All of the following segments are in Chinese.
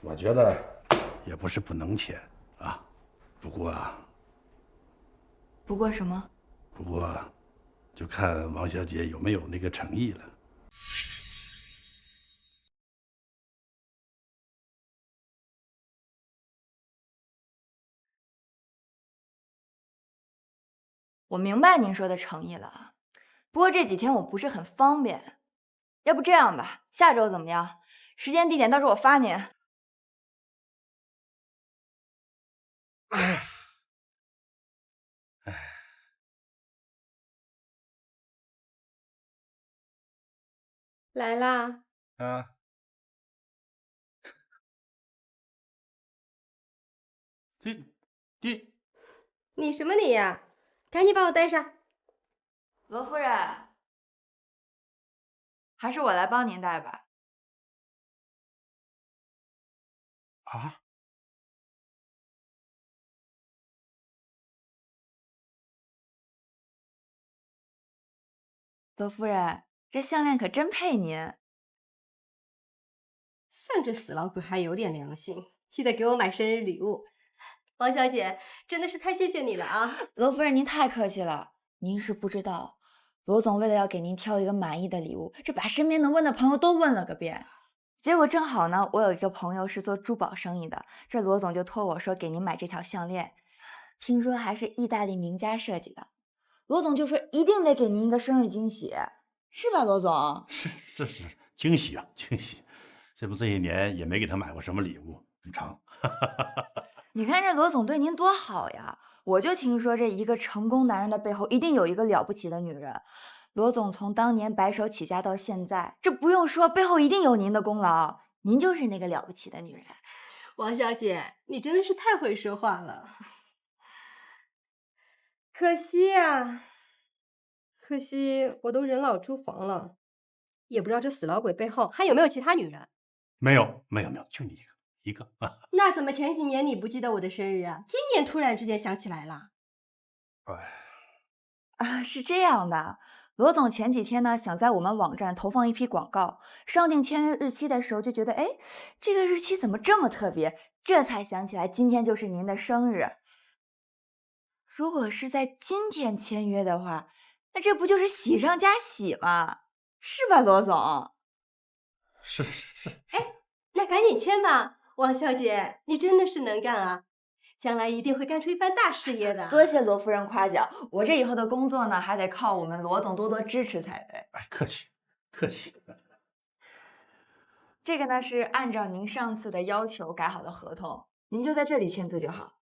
我觉得也不是不能签啊，不过不过什么？不过就看王小姐有没有那个诚意了。我明白您说的诚意了，不过这几天我不是很方便，要不这样吧，下周怎么样？时间地点到时候我发您。来啦！啊，这，你什么你呀？赶紧把我带上。罗夫人，还是我来帮您带吧。啊，罗夫人，这项链可真配您。算这死老鬼还有点良心，记得给我买生日礼物。王小姐，真的是太谢谢你了啊！罗夫人，您太客气了。您是不知道，罗总为了要给您挑一个满意的礼物，这把身边能问的朋友都问了个遍。结果正好呢，我有一个朋友是做珠宝生意的，这罗总就托我说给您买这条项链，听说还是意大利名家设计的。罗总就说一定得给您一个生日惊喜，是吧，罗总？是惊喜啊，惊喜！这不这些年也没给他买过什么礼物，补偿。你看这罗总对您多好呀！我就听说这一个成功男人的背后一定有一个了不起的女人。罗总从当年白手起家到现在，这不用说，背后一定有您的功劳。您就是那个了不起的女人。王小姐，你真的是太会说话了。可惜呀，可惜我都人老珠黄了，也不知道这死老鬼背后还有没有其他女人。没有，就你一个啊！那怎么前几年你不记得我的生日啊？今年突然之间想起来了？哎，啊，是这样的，罗总前几天呢想在我们网站投放一批广告，上定签约日期的时候就觉得，哎，这个日期怎么这么特别？这才想起来今天就是您的生日。如果是在今天签约的话，那这不就是喜上加喜吗？是吧，罗总？是，那赶紧签吧，王小姐，你真的是能干啊，将来一定会干出一番大事业的。多谢罗夫人夸奖，我这以后的工作呢，还得靠我们罗总多多支持才对。哎，客气客气。这个呢是按照您上次的要求改好的合同，您就在这里签字就好。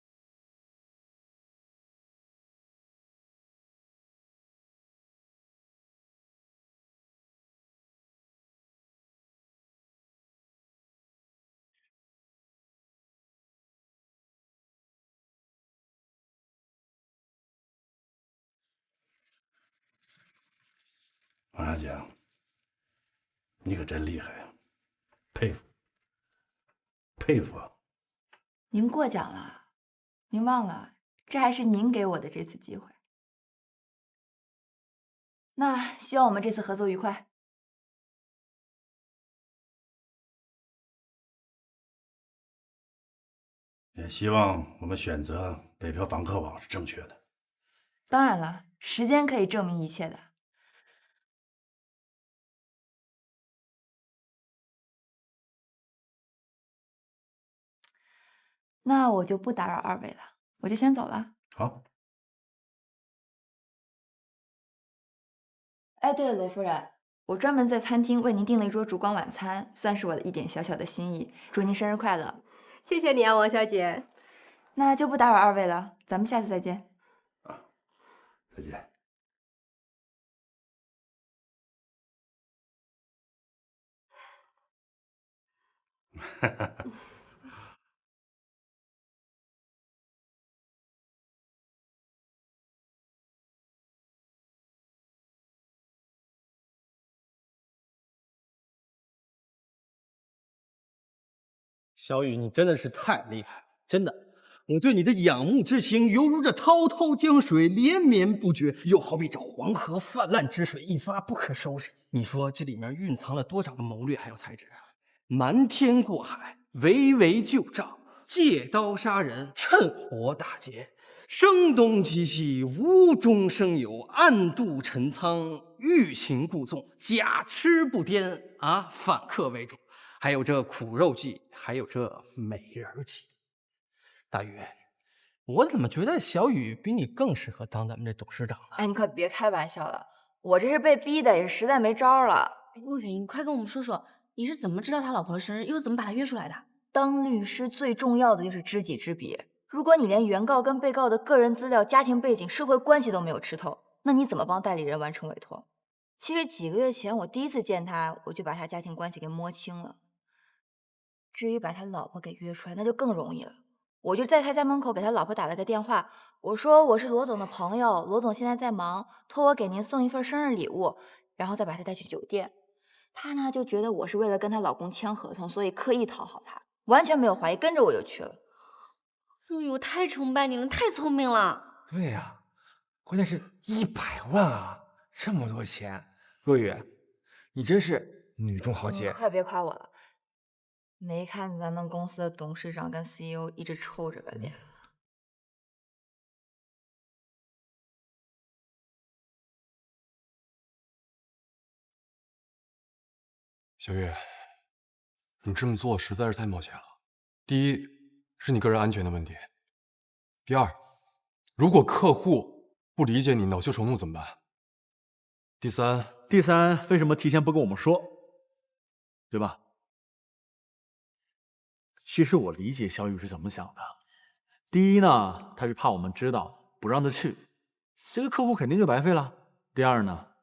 王小姐，你可真厉害呀，佩服佩服啊！您过奖了，您忘了，这还是您给我的这次机会。那希望我们这次合作愉快。也希望我们选择北漂房客网是正确的。当然了，时间可以证明一切的。那我就不打扰二位了，我就先走了。好，哎，对了，罗夫人，我专门在餐厅为您订了一桌烛光晚餐，算是我的一点小小的心意。祝您生日快乐！谢谢你啊，王小姐。那就不打扰二位了，咱们下次再见。再见。小雨，你真的是太厉害了，真的，我对你的仰慕之情犹如这滔滔江水连绵不绝，又好比这黄河泛滥之水一发不可收拾。你说这里面蕴藏了多少的谋略还有才智啊？瞒天过海，围魏救赵，借刀杀人，趁火打劫，声东击西，无中生有，暗度陈仓，欲擒故纵，假痴不癫啊，反客为主。还有这苦肉计，还有这美人计。大宇，我怎么觉得小雨比你更适合当咱们这董事长呢？哎，你可别开玩笑了，我这是被逼的，也是实在没招了。陆远，你快跟我们说说，你是怎么知道他老婆的生日，又怎么把他约出来的？当律师最重要的就是知己知彼。如果你连原告跟被告的个人资料、家庭背景、社会关系都没有吃透，那你怎么帮代理人完成委托？其实几个月前我第一次见他，我就把他家庭关系给摸清了。至于把他老婆给约出来，那就更容易了。我就在他家门口给他老婆打了个电话，我说我是罗总的朋友，罗总现在在忙，托我给您送一份生日礼物，然后再把他带去酒店。他呢就觉得我是为了跟她老公签合同，所以刻意讨好他，完全没有怀疑，跟着我就去了。陆羽，我太崇拜你了，太聪明了。对呀，关键是100万啊，这么多钱，若雨，你真是女中豪杰。快别夸我了，没看咱们公司的董事长跟 CEO 一直臭着个脸。小月，你这么做实在是太冒险了。第一是你个人安全的问题，第二，如果客户不理解你恼羞成怒怎么办？第三，为什么提前不跟我们说？对吧？其实我理解小雨是怎么想的。第一呢，他是怕我们知道，不让他去，这个客户肯定就白费了。第二呢，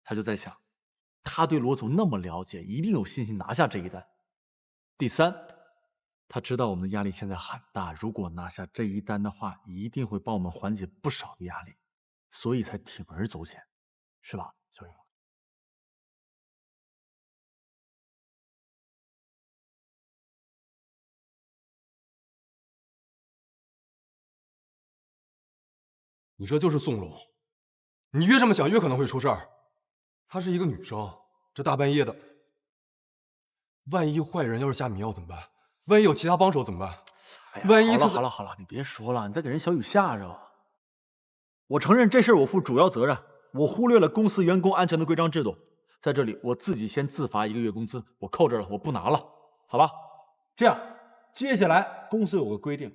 他就在想，他对罗总那么了解，一定有信心拿下这一单。第三，他知道我们的压力现在很大，如果拿下这一单的话，一定会帮我们缓解不少的压力，所以才铤而走险，是吧，小雨？你这就是纵容。你越这么想，越可能会出事儿。她是一个女生，这大半夜的，万一坏人要是下迷药怎么办？万一有其他帮手怎么办？哎呀，万一好了，你别说了，你再给人小雨吓着。我承认这事儿我负主要责任，我忽略了公司员工安全的规章制度。在这里，我自己先自罚1个月工资，我扣这了，我不拿了，好吧？这样，接下来公司有个规定，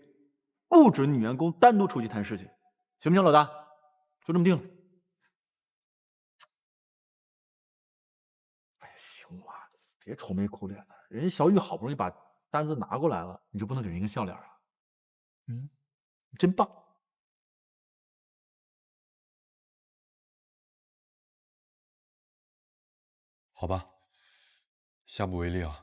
不准女员工单独出去谈事情，行不行，老大？就这么定了。哎呀，行了，别愁眉苦脸的，人家小雨好不容易把单子拿过来了，你就不能给人一个笑脸啊？嗯，真棒。好吧，下不为例啊。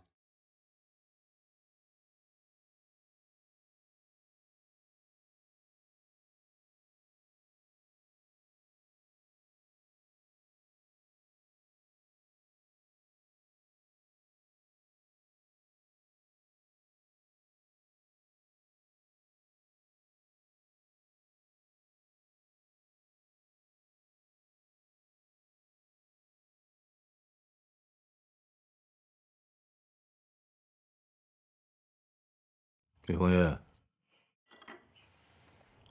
李红月，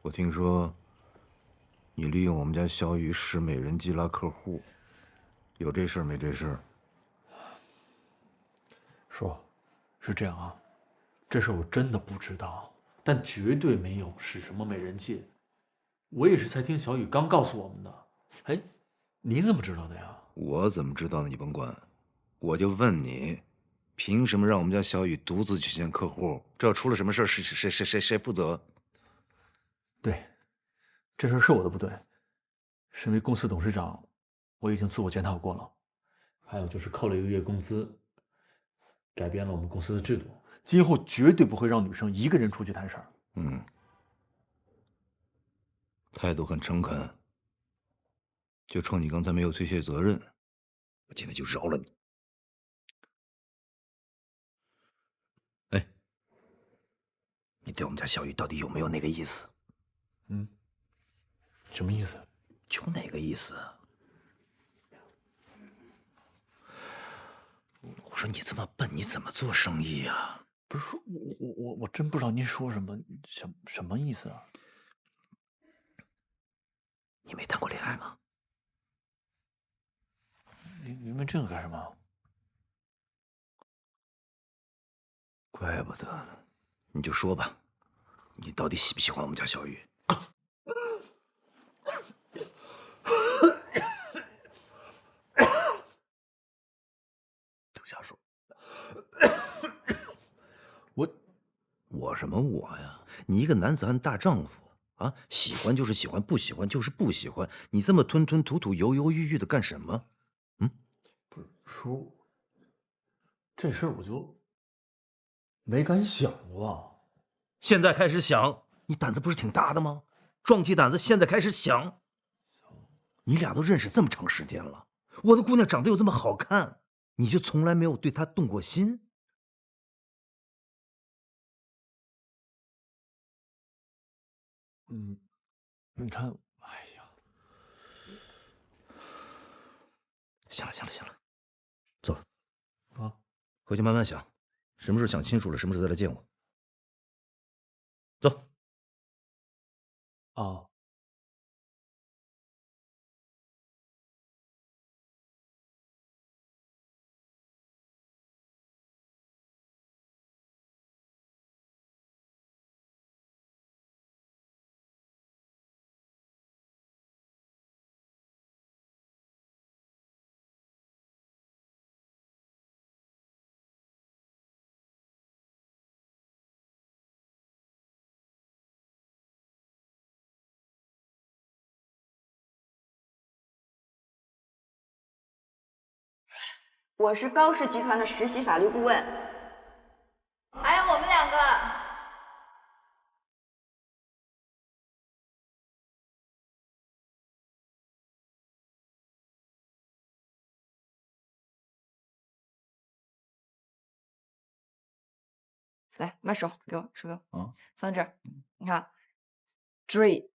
我听说你利用我们家小雨使美人计拉客户，有这事儿没这事儿？说，是这样啊，这事我真的不知道，但绝对没有使什么美人计。我也是才听小雨刚告诉我们的。哎，你怎么知道的呀？我怎么知道呢？你甭管，我就问你，凭什么让我们家小雨独自去见客户？这要出了什么事儿，谁负责？对，这事是我的不对。身为公司董事长，我已经自我检讨过了。还有就是扣了1个月工资，改变了我们公司的制度，今后绝对不会让女生一个人出去谈事儿。嗯，态度很诚恳，就冲你刚才没有推卸责任，我今天就饶了你。哎，你对我们家小雨到底有没有那个意思？嗯，什么意思？就哪个意思？我说你这么笨，你怎么做生意呀？不是说我真不知道您说什么，什么意思啊？你没谈过恋爱吗？您问这个干什么？怪不得呢，你就说吧，你到底喜不喜欢我们家小雨？留下说。我什么我呀？你一个男子汉大丈夫啊，喜欢就是喜欢，不喜欢就是不喜欢。你这么吞吞吐吐、犹犹豫豫的干什么？不是叔，这事儿我就没敢想过啊。现在开始想，你胆子不是挺大的吗？壮起胆子，现在开始想。你俩都认识这么长时间了，我的姑娘长得又这么好看，你就从来没有对她动过心？你看，哎呀，行了，走吧，啊，回去慢慢想，什么时候想清楚了，什么时候再来见我。走。啊。我是高氏集团的实习法律顾问，还有我们两个。来，把手给我，手给我，啊，放在这儿。你看，three。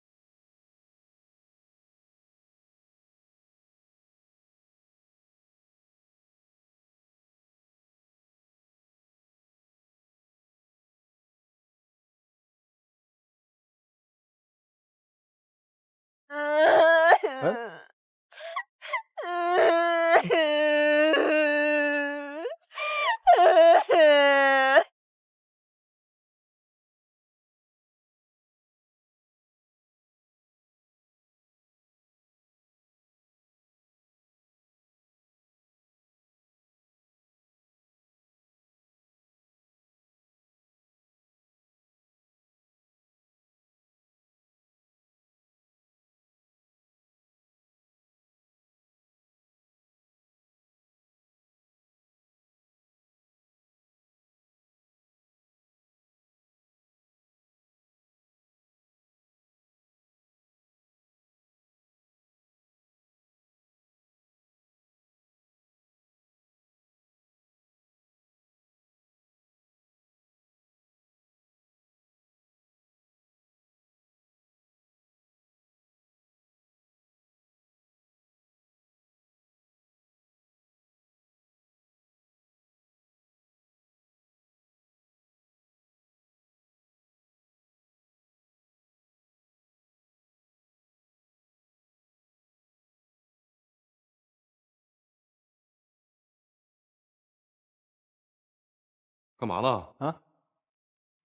干嘛呢？啊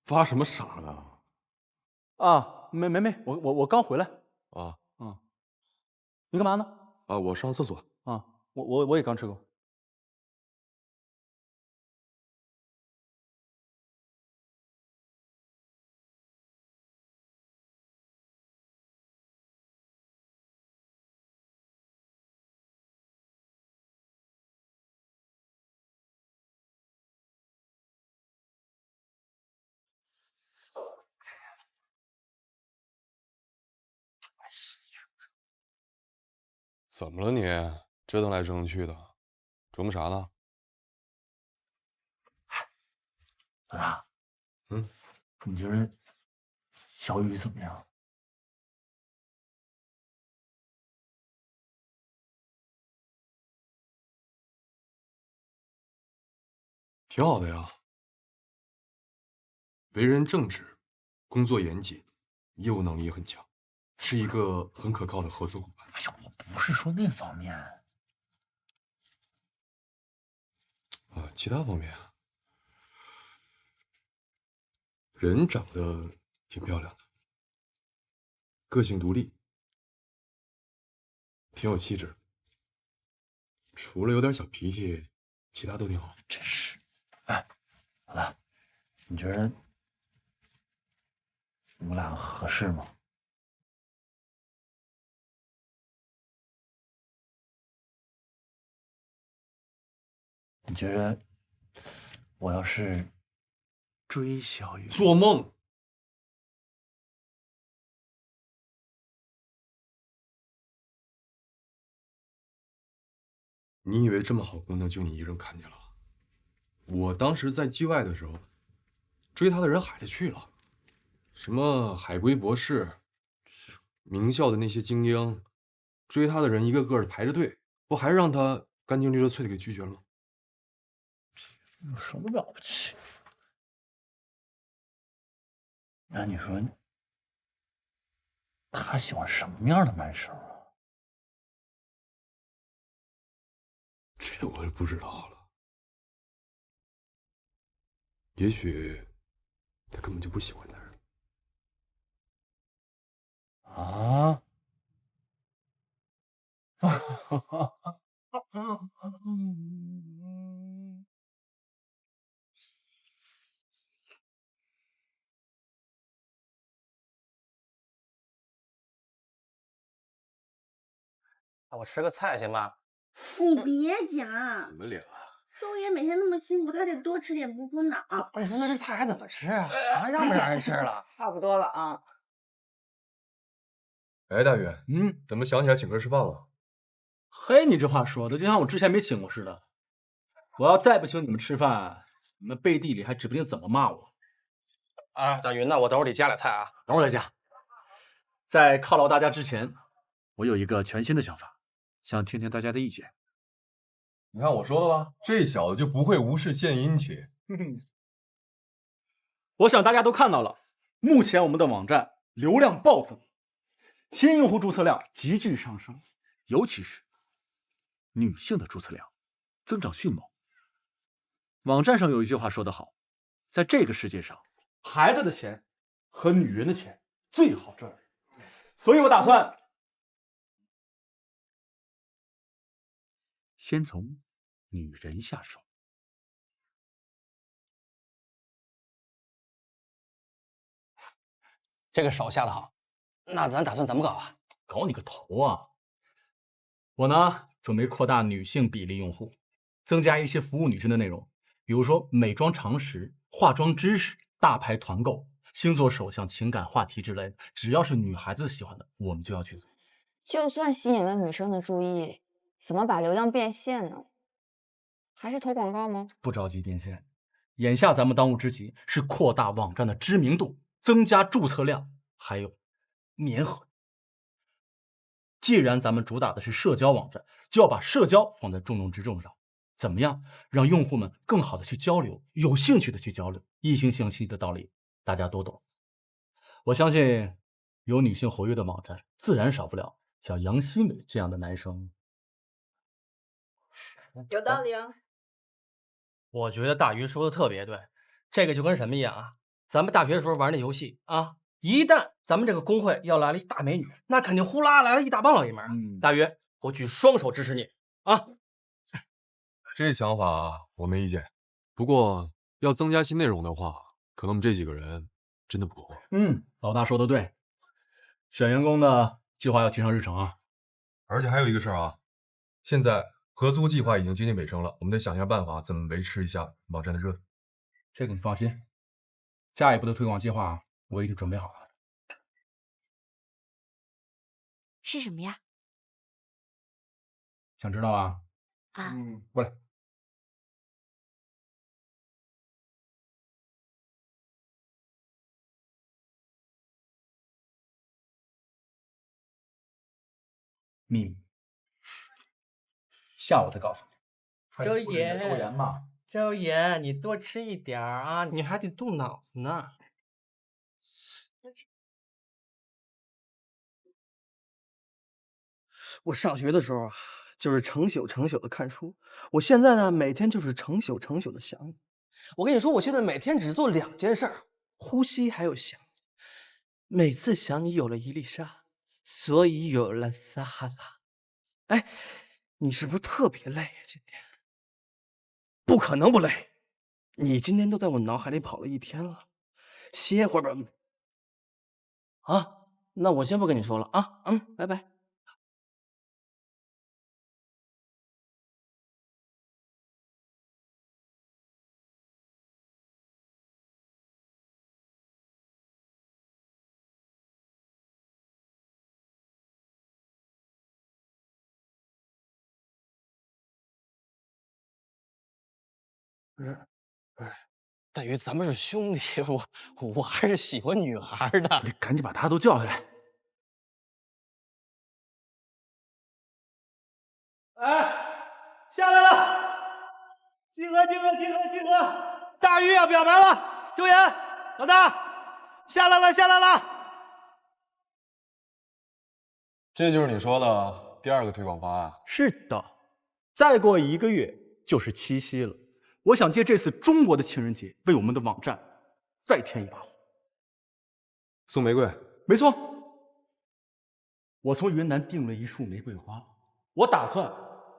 发什么傻呢？啊，没，我刚回来。啊嗯，你干嘛呢？啊，我上厕所。啊，我也刚吃过。怎么了你？折腾来折腾去的，琢磨啥呢？老大，嗯，你觉得小雨怎么样？挺好的呀。为人正直，工作严谨，业务能力也很强，是一个很可靠的合作伙伴。哎呦，我不是说那方面。啊，其他方面啊，人长得挺漂亮的，个性独立，挺有气质。除了有点小脾气，其他都挺好。真是，哎，好了，你觉得我们俩合适吗？你觉得我要是追小雨，做梦！你以为这么好姑娘就你一人看见了？我当时在剧外的时候，追她的人海里去了，什么海归博士，名校的那些精英，追她的人一个个的排着队，不还是让她干净利落脆的给拒绝了吗？有什么了不起？那你说，他喜欢什么样的男生啊？这我就不知道了。也许他根本就不喜欢男人。啊？我吃个菜行吧？你别讲，怎么脸啊？周爷每天那么辛苦，他得多吃点补补脑。你说那这菜还怎么吃啊？啊，让不让人吃了？差不多了啊。哎，大宇，怎么想起来请客吃饭了？嘿，你这话说的就像我之前没请过似的。我要再不请你们吃饭，你们背地里还指不定怎么骂我。啊，大鱼，那我等会儿得加点菜啊。等会儿再加。在犒劳大家之前，我有一个全新的想法，想听听大家的意见。你看我说的吧，这小子就不会无事献殷勤。我想大家都看到了，目前我们的网站流量暴增，新用户注册量急剧上升，尤其是女性的注册量增长迅猛。网站上有一句话说得好，在这个世界上，孩子的钱和女人的钱最好赚。所以我打算先从女人下手。这个手下的好，那咱打算怎么搞啊？搞你个头啊！我呢，准备扩大女性比例用户，增加一些服务女生的内容，比如说美妆常识、化妆知识、大牌团购、星座手相、情感话题之类的，只要是女孩子喜欢的，我们就要去做。就算吸引了女生的注意，怎么把流量变现呢？还是投广告吗？不着急变现，眼下咱们当务之急是扩大网站的知名度，增加注册量，还有粘合。既然咱们主打的是社交网站，就要把社交放在重中之重上。怎么样让用户们更好的去交流，有兴趣的去交流，异性相吸的道理大家都懂。我相信有女性活跃的网站，自然少不了像杨希美这样的男生。有道理啊。我觉得大鱼说的特别对，这个就跟什么一样啊？咱们大学的时候玩那游戏啊，一旦咱们这个公会要来了一大美女，那肯定呼啦来了一大帮老爷们儿。大鱼，我举双手支持你啊！这想法我没意见，不过要增加新内容的话，可能我们这几个人真的不够。老大说的对，选员工的计划要提上日程啊。而且还有一个事儿啊，现在合租计划已经接近尾声了，我们得想一下办法，怎么维持一下网站的热度。这个你放心，下一步的推广计划我已经准备好了。是什么呀？想知道啊？啊，过来。秘密，下午再告诉你。周爷，抽盐嘛。周爷，你多吃一点儿啊，你还得动脑子呢。我上学的时候啊，就是成宿成宿的看书。我现在呢，每天就是成宿成宿的想你。我跟你说，我现在每天只做2件事儿：呼吸还有想你。每次想你有了伊丽莎，所以有了撒哈拉。哎，你是不是特别累呀？今天？不可能不累，你今天都在我脑海里跑了1天了，歇会儿吧。啊，那我先不跟你说了啊，拜拜。不是，大鱼，咱们是兄弟，我还是喜欢女孩的。你赶紧把他都叫下来。哎，下来了！集合！大鱼要表白了！周岩，老大，下来了！这就是你说的第2个推广方案。是的，再过1个月就是七夕了。我想借这次中国的情人节，为我们的网站再添一把火。送玫瑰？没错，我从云南订了一束玫瑰花，我打算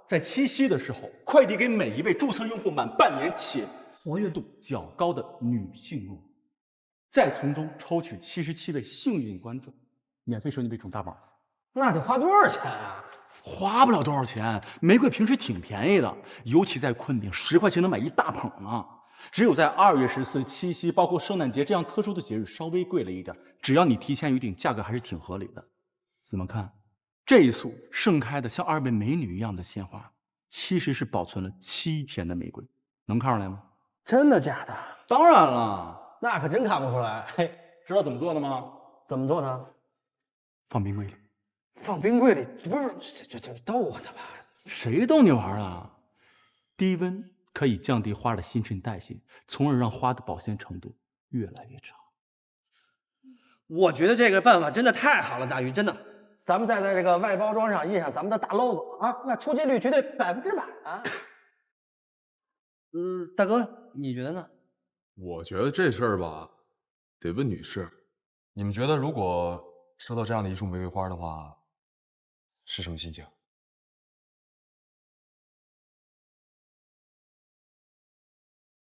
在七夕的时候快递给每一位注册用户满半年且活跃度较高的女性用户，再从中抽取77位幸运观众，免费收你一种大宝。那得花多少钱啊？花不了多少钱，玫瑰平时挺便宜的，尤其在昆明，10块钱能买一大捧呢。只有在2月14、七夕，包括圣诞节这样特殊的节日，稍微贵了一点。只要你提前预定，价格还是挺合理的。怎么看？这一束盛开的像2位美女一样的鲜花，其实是保存了7天的玫瑰，能看出来吗？真的假的？当然了，那可真看不出来。嘿，知道怎么做的吗？怎么做呢？放冰柜里。放冰柜里？不是，这逗我呢吧？谁逗你玩了？低温可以降低花的新陈代谢，从而让花的保鲜程度越来越长。我觉得这个办法真的太好了，大鱼，真的。咱们再在这个外包装上印上咱们的大 logo 啊，那出街率绝对100%啊！大哥，你觉得呢？我觉得这事儿吧，得问女士。你们觉得如果收到这样的一束玫瑰花的话，是什么心情？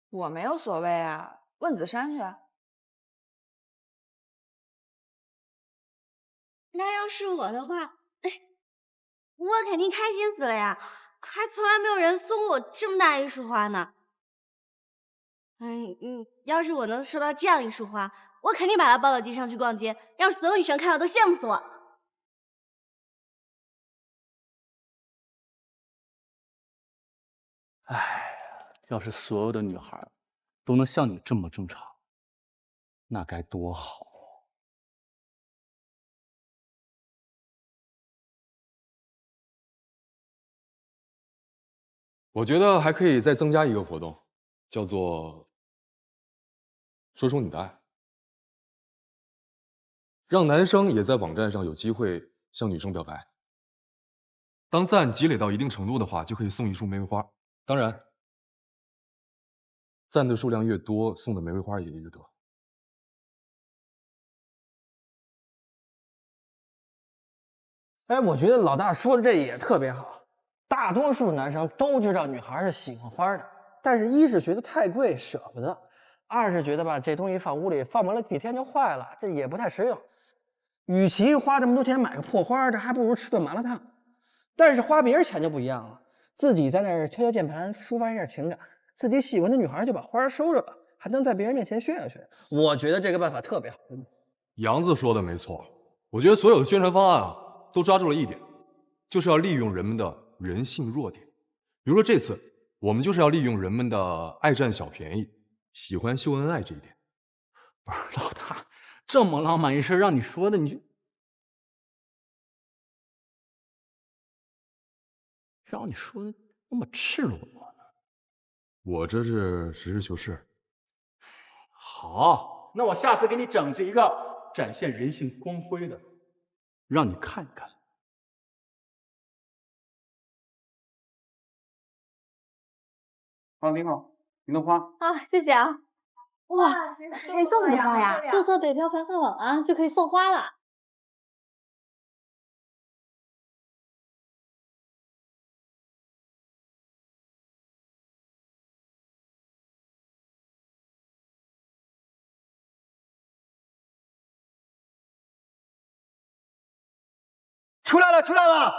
我没有所谓啊，问子珊去。那要是我的话，我肯定开心死了呀！还从来没有人送过我这么大一束花呢。要是我能收到这样一束花，我肯定把它抱到街上去逛街，让所有女生看到都羡慕死我。哎，要是所有的女孩都能像你这么正常，那该多好啊！我觉得还可以再增加一个活动，叫做“说出你的爱”，让男生也在网站上有机会向女生表白。当赞积累到一定程度的话，就可以送一束玫瑰花。当然，赞的数量越多，送的玫瑰花也越多。哎，我觉得老大说的这也特别好。大多数男生都知道女孩是喜欢花的，但是一是觉得太贵舍不得，二是觉得吧这东西放屋里放不了几天就坏了，这也不太实用。与其花这么多钱买个破花，这还不如吃顿麻辣烫。但是花别人钱就不一样了，自己在那儿敲敲键盘抒发一下情感，自己喜欢的女孩就把花收着了，还能在别人面前炫耀炫耀。我觉得这个办法特别好。杨子说的没错，我觉得所有的宣传方案啊，都抓住了一点，就是要利用人们的人性弱点。比如说这次，我们就是要利用人们的爱占小便宜、喜欢秀恩爱这一点。不是老大，这么浪漫一事让你说的，让你说的那么赤裸裸呢？我这是实事求是。好，那我下次给你整治一个展现人性光辉的，让你看一看。啊，您好，您的花。啊，谢谢啊。哇，谁送的花呀？注册北漂排行榜啊，就可以送花了。出来了，出来了！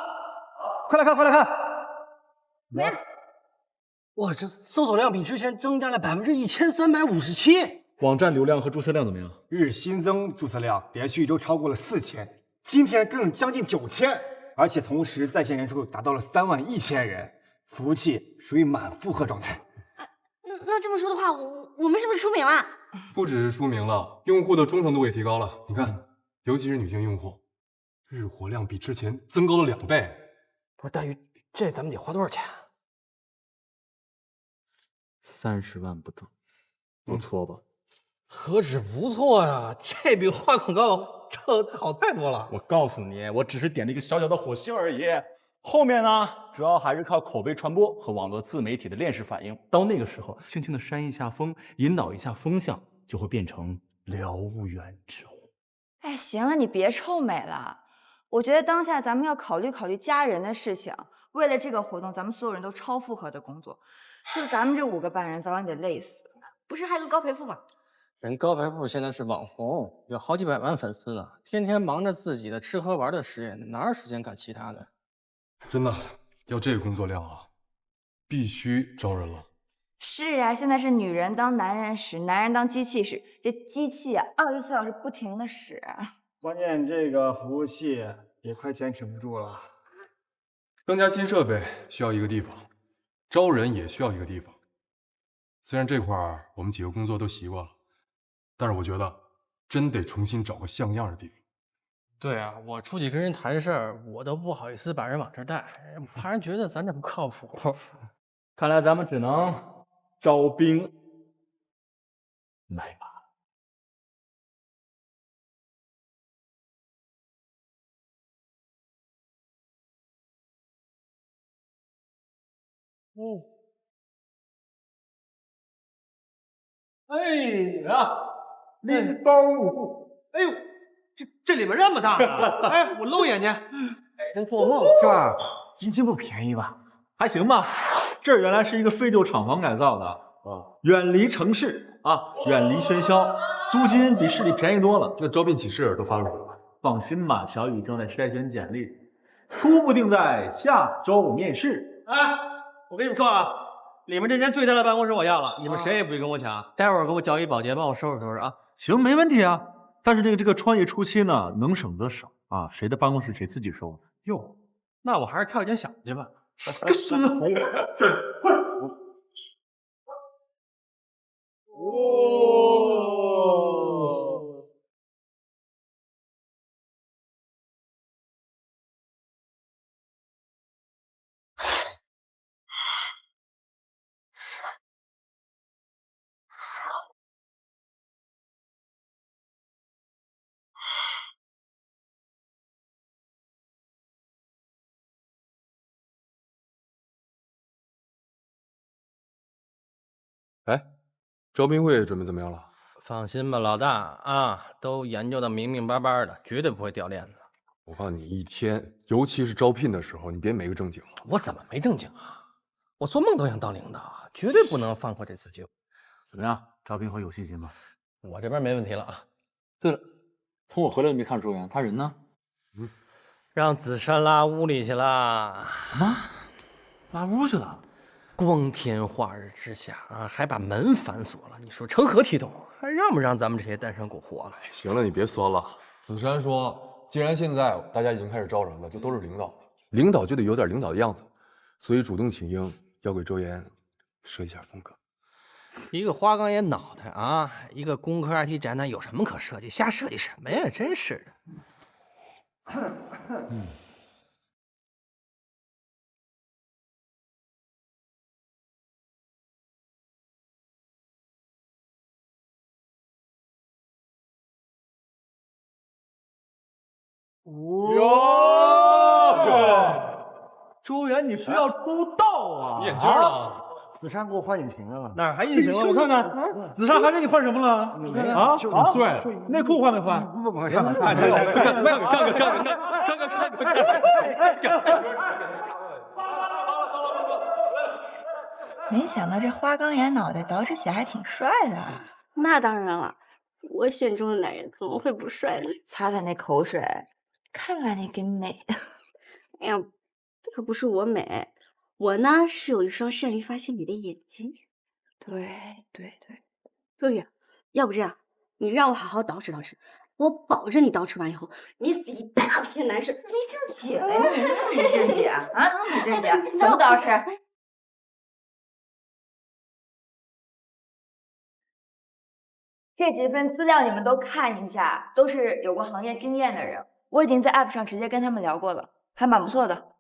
快来看，快来看！哇，这搜索量比之前增加了1357%。网站流量和注册量怎么样？日新增注册量连续1周超过了4000，今天更将近9000，而且同时在线人数达到了31000人，服务器属于满负荷状态。那这么说的话，我们是不是出名了？不只是出名了，用户的忠诚度也提高了。你看，尤其是女性用户，日活量比之前增高了2倍。不是大鱼，这咱们得花多少钱？30万不等，不错吧？何止不错呀，这比画广告这好太多了。我告诉你，我只是点了一个小小的火星而已，后面呢，主要还是靠口碑传播和网络自媒体的链式反应。到那个时候，轻轻的扇一下风，引导一下风向，就会变成燎原之火。哎，行了，你别臭美了。我觉得当下咱们要考虑家人的事情。为了这个活动，咱们所有人都超负荷的工作，就咱们这5个半人，早晚得累死。不是还有个高培富吗？人高培富现在是网红，有好几百万粉丝呢，天天忙着自己的吃喝玩的事业，哪有时间干其他的？真的，要这个工作量啊，必须招人了。是呀，现在是女人当男人使，男人当机器使，这机器啊，24小时不停的使。关键这个服务器也快坚持不住了。增加新设备需要一个地方，招人也需要一个地方。虽然这块儿我们几个工作都习惯了，但是我觉得真得重新找个像样的地方。对啊，我出去跟人谈事儿，我都不好意思把人往这儿带，怕人觉得咱这不靠谱。看来咱们只能招兵买马。哎呀，拎包入住，哎呦，这里面这么大啊！哎，我搂眼睛，真做梦。这儿一斤不便宜吧？还行吧。这儿原来是一个废旧厂房改造的远离城市啊，远离喧嚣，租金比市里便宜多了。这个招聘启事都发出去了。放心吧，小雨正在筛选简历，初步定在下周面试。哎，我跟你们说啊，里面这间最大的办公室我要了，你们谁也不许跟我抢。待会儿给我叫一保洁帮我收拾收拾啊。行，没问题啊。但是这个创业初期呢，能省则省啊，谁的办公室谁自己收。哟，那我还是挑一间小的去吧。个孙猴，哎，招聘会准备怎么样了？放心吧，老大啊，都研究的明明白白的，绝对不会掉链子。我告诉你，一天，尤其是招聘的时候，你别没个正经了。我怎么没正经啊？我做梦都想当领导，绝对不能放过这次机会。怎么样？招聘会有信心吗？我这边没问题了啊。对了，从我回来都没看出呀，他人呢？让子珊拉屋里去了。什么？拉屋去了？光天化日之下啊，还把门反锁了，你说成何体统？还让不让咱们这些单身狗活了？行了，你别酸了。子珊说，既然现在大家已经开始招人了，就都是领导了，领导就得有点领导的样子，所以主动请缨，要给周岩设一下风格。一个花岗岩脑袋啊，一个工科 IT 宅男，有什么可设计？瞎设计什么呀？真是的。周元，你是要出道啊？眼镜了。子珊给我换引擎了。哪儿还隐形了？我看看，子珊还给你换什么了？我看看啊，就你帅，内裤换没换？不，看看，没想到这花岗岩脑袋捯饬起来还挺帅的。那当然了，我选中的男人怎么会不帅呢？擦擦那口水，看把你给美的。哎呀，可不是我美，我呢是有一双善于发现美的眼睛。对，周宇，要不这样，你让我好好捯饬捯饬，我保证你捯饬完以后，你死一大片男神。没正经呀，你那么没正经啊？怎么没正经？怎么捯饬？这几份资料你们都看一下，都是有过行业经验的人。我已经在 App 上直接跟他们聊过了，还蛮不错的。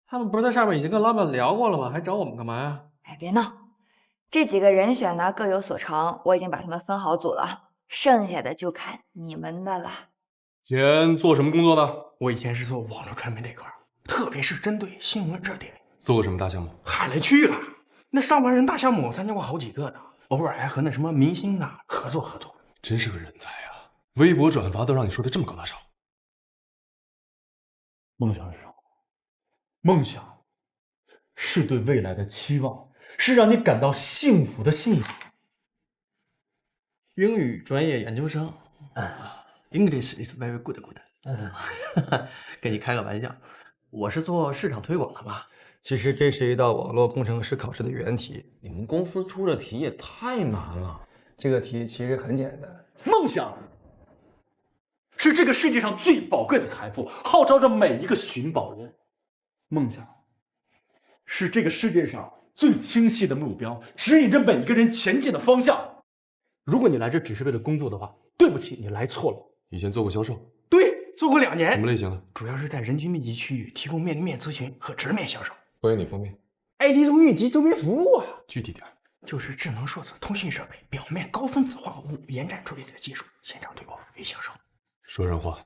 他们不是在上面已经跟老板聊过了吗？还找我们干嘛呀？哎，别闹！这几个人选呢各有所长，我已经把他们分好组了，剩下的就看你们的了。前做什么工作的？我以前是做网络传媒这块，特别是针对新闻热点。做过什么大项目？海来去了，那上万人大项目我参加过好几个呢，偶尔还和那什么明星啊合作。真是个人才啊！微博转发都让你说的这么高大上。梦想是什么？梦想是对未来的期望，是让你感到幸福的信仰。英语专业研究生，English is very good。跟你开个玩笑，我是做市场推广的嘛。其实这是一道网络工程师考试的原题。你们公司出的题也太难了。这个题其实很简单。梦想是这个世界上最宝贵的财富，号召着每一个寻宝人。梦想是这个世界上最清晰的目标，指引着每一个人前进的方向。如果你来这只是为了工作的话，对不起，你来错了。以前做过销售？对，做过2年。什么类型的？主要是在人群密集区域提供面对面咨询和直面销售。关于哪方面 ？IT 通讯及周边服务啊。具体点。就是智能数字通讯设备表面高分子化合物延展处理的技术，现场推广与销售。说人话。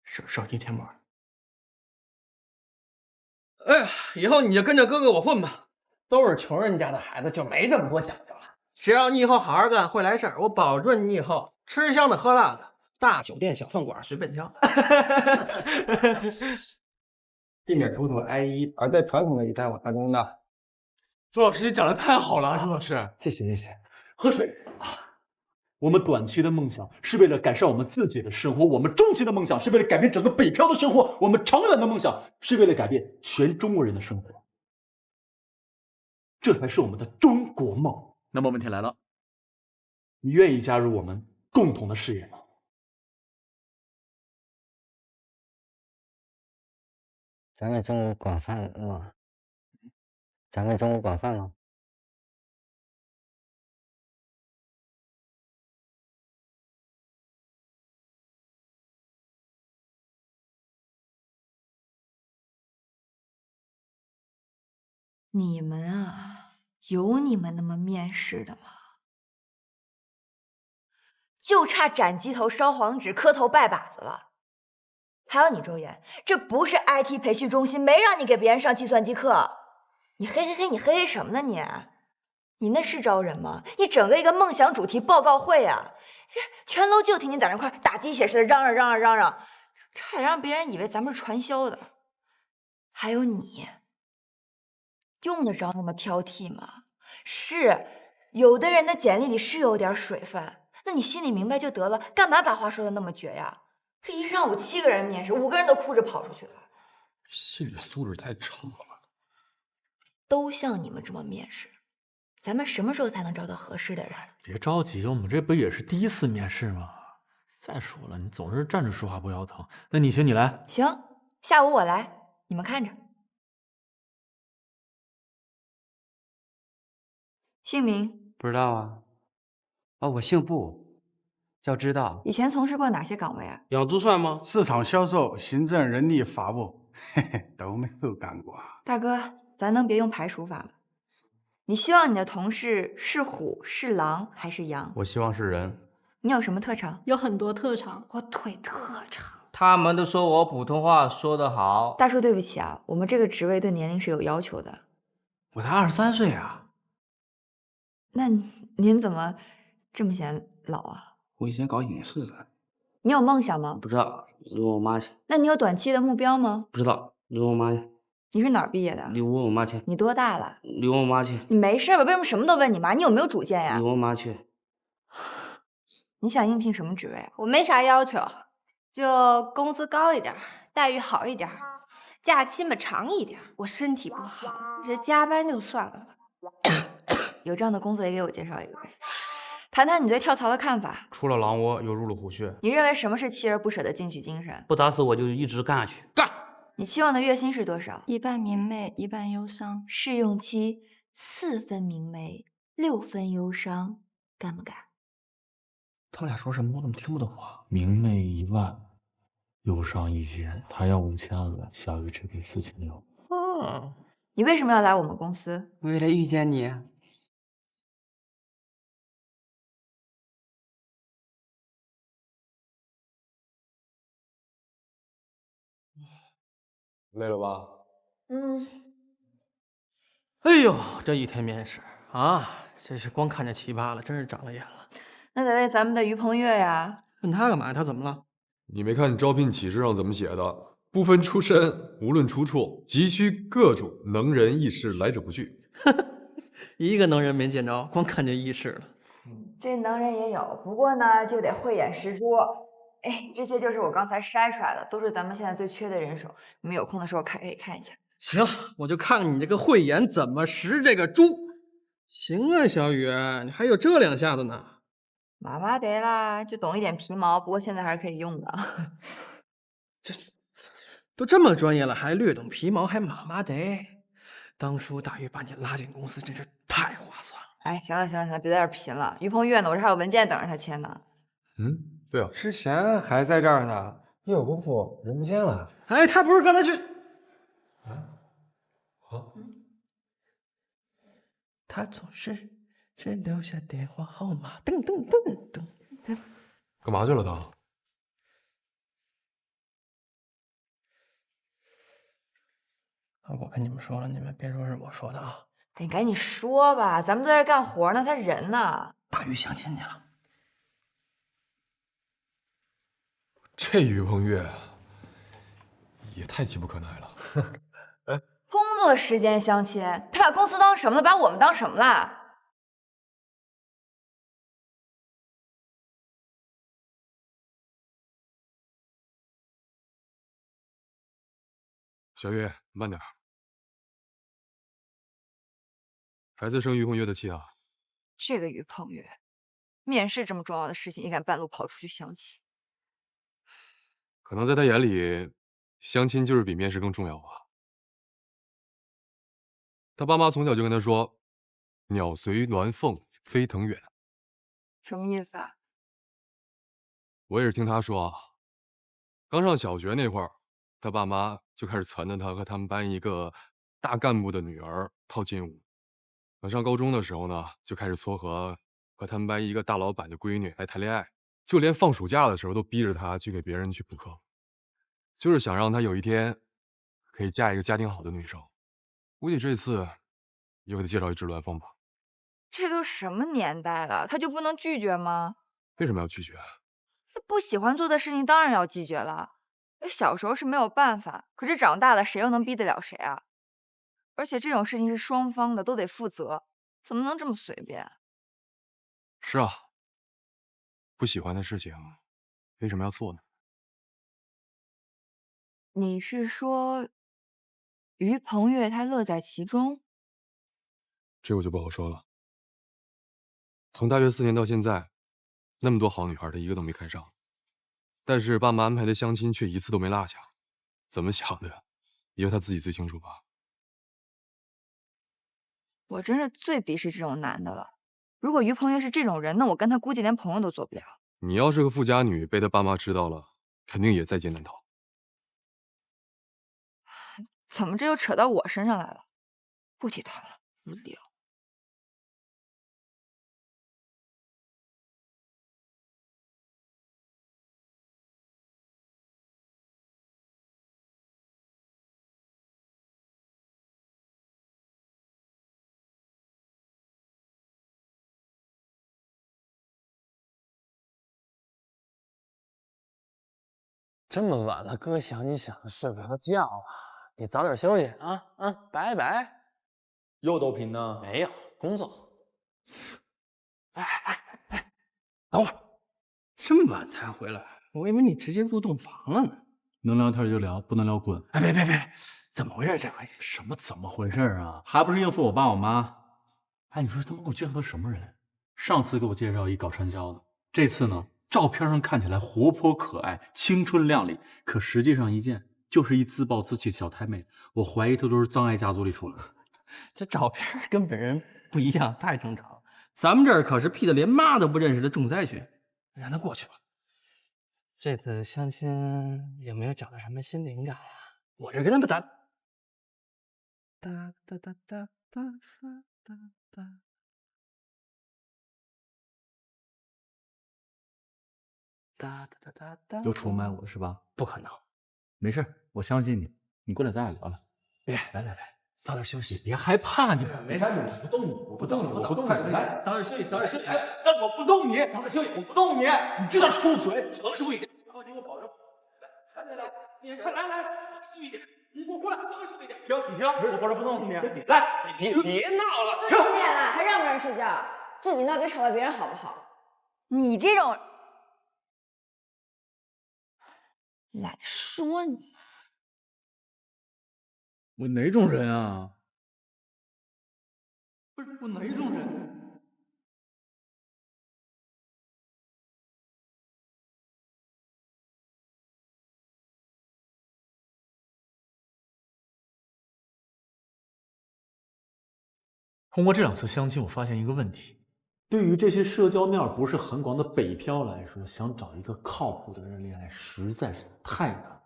手机贴膜。哎呀，以后你就跟着哥哥我混吧，都是穷人家的孩子，就没这么多讲究了。只要你以后好好干，会来事儿，我保证你以后吃香的喝辣的，大酒店小饭馆随便挑。避免出土 IE， 而在传统的以太网当中呢。朱老师，你讲的太好了，朱老师，谢谢。喝水啊！我们短期的梦想是为了改善我们自己的生活，我们中期的梦想是为了改变整个北漂的生活，我们长远的梦想是为了改变全中国人的生活。这才是我们的中国梦。那么问题来了，你愿意加入我们共同的事业吗？咱们中午管饭吗？你们啊，有你们那么面试的吗？就差斩鸡头、烧黄纸、磕头拜把子了。还有你周岩，这不是 IT 培训中心，没让你给别人上计算机课。你你嘿什么呢你？你那是招人吗？你整个一个梦想主题报告会啊，全楼就听你在那块打鸡血似的嚷嚷，差点让别人以为咱们是传销的。还有你，用得着那么挑剔吗？是，有的人的简历里是有点水分，那你心里明白就得了，干嘛把话说的那么绝呀？这一上午7个人面试，5个人都哭着跑出去了。心理素质太差了。都像你们这么面试，咱们什么时候才能找到合适的人？别着急，我们这不也是第1次面试吗？再说了，你总是站着说话不腰疼。那你行，你来。行，下午我来，你们看着。姓名？不知道啊。我姓布，叫知道。以前从事过哪些岗位啊？养猪算吗？市场销售、行政、人力、法务，都没有干过。大哥，咱能别用排除法吗？你希望你的同事是虎、是狼还是羊？我希望是人。你有什么特长？有很多特长。我腿特长。他们都说我普通话说得好。大叔，对不起啊，我们这个职位对年龄是有要求的。我才23岁啊！那您怎么这么显老啊？我以前搞影视的。你有梦想吗？不知道，你问我妈去。那你有短期的目标吗？不知道，你问我妈去。你是哪儿毕业的？你问我妈去。你多大了？你问我妈去。你没事吧？为什么什么都问你妈？你有没有主见呀？你问我妈去。你想应聘什么职位啊？我没啥要求，就工资高一点，待遇好一点，假期嘛长一点。我身体不好，这加班就算了吧。有这样的工作也给我介绍一个呗。谈谈你对跳槽的看法。出了狼窝又入了虎穴。你认为什么是锲而不舍的进取精神？不打死我就一直干下去。干！你期望的月薪是多少？一半明媚，一半忧伤。试用期4分明媚，6分忧伤，干不干？他们俩说什么我怎么听不懂啊？明媚1万，忧伤1000，他要5000了，小雨只给4600。哦，你为什么要来我们公司？为了遇见你。累了吧？哎呦，这一天面试啊，这是光看见奇葩了，真是长了眼了。那得为咱们的于鹏月呀。问他干嘛？他怎么了？你没看你招聘启事上怎么写的？不分出身，无论出处，急需各种能人异士，来者不拒。一个能人没见着，光看见异士了。这能人也有，不过呢，就得慧眼识珠。哎，这些就是我刚才筛出来的，都是咱们现在最缺的人手。你们有空的时候可以看一下。行，我就看看你这个慧眼怎么识这个猪。行啊，小雨，你还有这两下子呢。麻麻得啦，就懂一点皮毛，不过现在还是可以用的。这都这么专业了，还略懂皮毛，还麻麻得。当初大鱼把你拉进公司，真是太划算了。哎，行了行了行了，别在这儿贫了。于鹏月呢？我这还有文件等着他签呢。对啊，之前还在这儿呢，一有功夫人不见了。哎，他不是刚才去？他总是只留下电话号码，噔噔噔噔。干嘛去了他？我跟你们说了，你们别说是我说的啊。你赶紧说吧，咱们都在这干活呢，他人呢？大鱼相亲去了。这于鹏月也太急不可耐了。工作时间相亲，他把公司当什么了？把我们当什么了？小月，慢点。孩子生于鹏月的气啊！这个于鹏月，面试这么重要的事情也敢半路跑出去相亲。可能在他眼里，相亲就是比面试更重要吧。他爸妈从小就跟他说：“鸟随鸾凤，飞腾远。”什么意思啊？我也是听他说啊。刚上小学那会儿，他爸妈就开始撺掇他和他们班一个大干部的女儿套近乎。等上高中的时候呢，就开始撮合和他们班一个大老板的闺女来谈恋爱，就连放暑假的时候都逼着他去给别人去补课，就是想让他有一天可以嫁一个家庭好的女生。估计这次又给他介绍一只鸾凤吧。这都什么年代了，他就不能拒绝吗？为什么要拒绝？他不喜欢做的事情当然要拒绝了。小时候是没有办法，可是长大了谁又能逼得了谁啊？而且这种事情是双方的，都得负责，怎么能这么随便？是啊，不喜欢的事情为什么要做呢？你是说于鹏月他乐在其中？这我就不好说了。从大学4年到现在，那么多好女孩，他一个都没看上，但是爸妈安排的相亲却一次都没落下。怎么想的，也就他自己最清楚吧。我真是最鄙视这种男的了。如果于鹏月是这种人，那我跟他估计连朋友都做不了。你要是个富家女，被他爸妈知道了，肯定也在劫难逃。怎么这又扯到我身上来了？不提他了，无聊。这么晚了，哥想你想的睡不着觉啊！你早点休息啊！拜拜。又斗贫呢？没有工作。等会儿，这么晚才回来，我以为你直接入洞房了呢。能聊天就聊，不能聊滚。哎，别，怎么回事？这回什么怎么回事啊？还不是应付我爸我妈？哎，你说他们给我介绍的什么人？上次给我介绍一搞传销的，这次呢，照片上看起来活泼可爱、青春靓丽，可实际上一见就是一自暴自弃的小太妹。我怀疑她都是葬爱家族里出来的。这照片跟本人不一样，太正常了。咱们这儿可是 P 的连妈都不认识的重灾区，让他过去吧。这次相亲有没有找到什么新灵感呀？我这跟他们打。哒哒哒哒哒哒哒。哒哒哒哒。又出卖我是吧？不可能。没事，我相信你。你过来，咱俩聊聊。别，来，早点休息。别害怕，你没啥，我不动你，我不动你，来，早点休息，早点休息。哎，但我不动你，早点休息，我不动你。你这样出嘴，成熟一点。然后给我保证。来，你快来，成熟一点。你给我过来，成熟一点。不要起劲，我保证不动你。来，别闹了，都几点了，还让不让人睡觉？自己闹别吵到别人好不好？你这种懒得说你。我哪种人啊？不是我哪种人？通过这2次相亲，我发现一个问题：对于这些社交面不是很广的北漂来说，想找一个靠谱的人恋爱实在是太难了。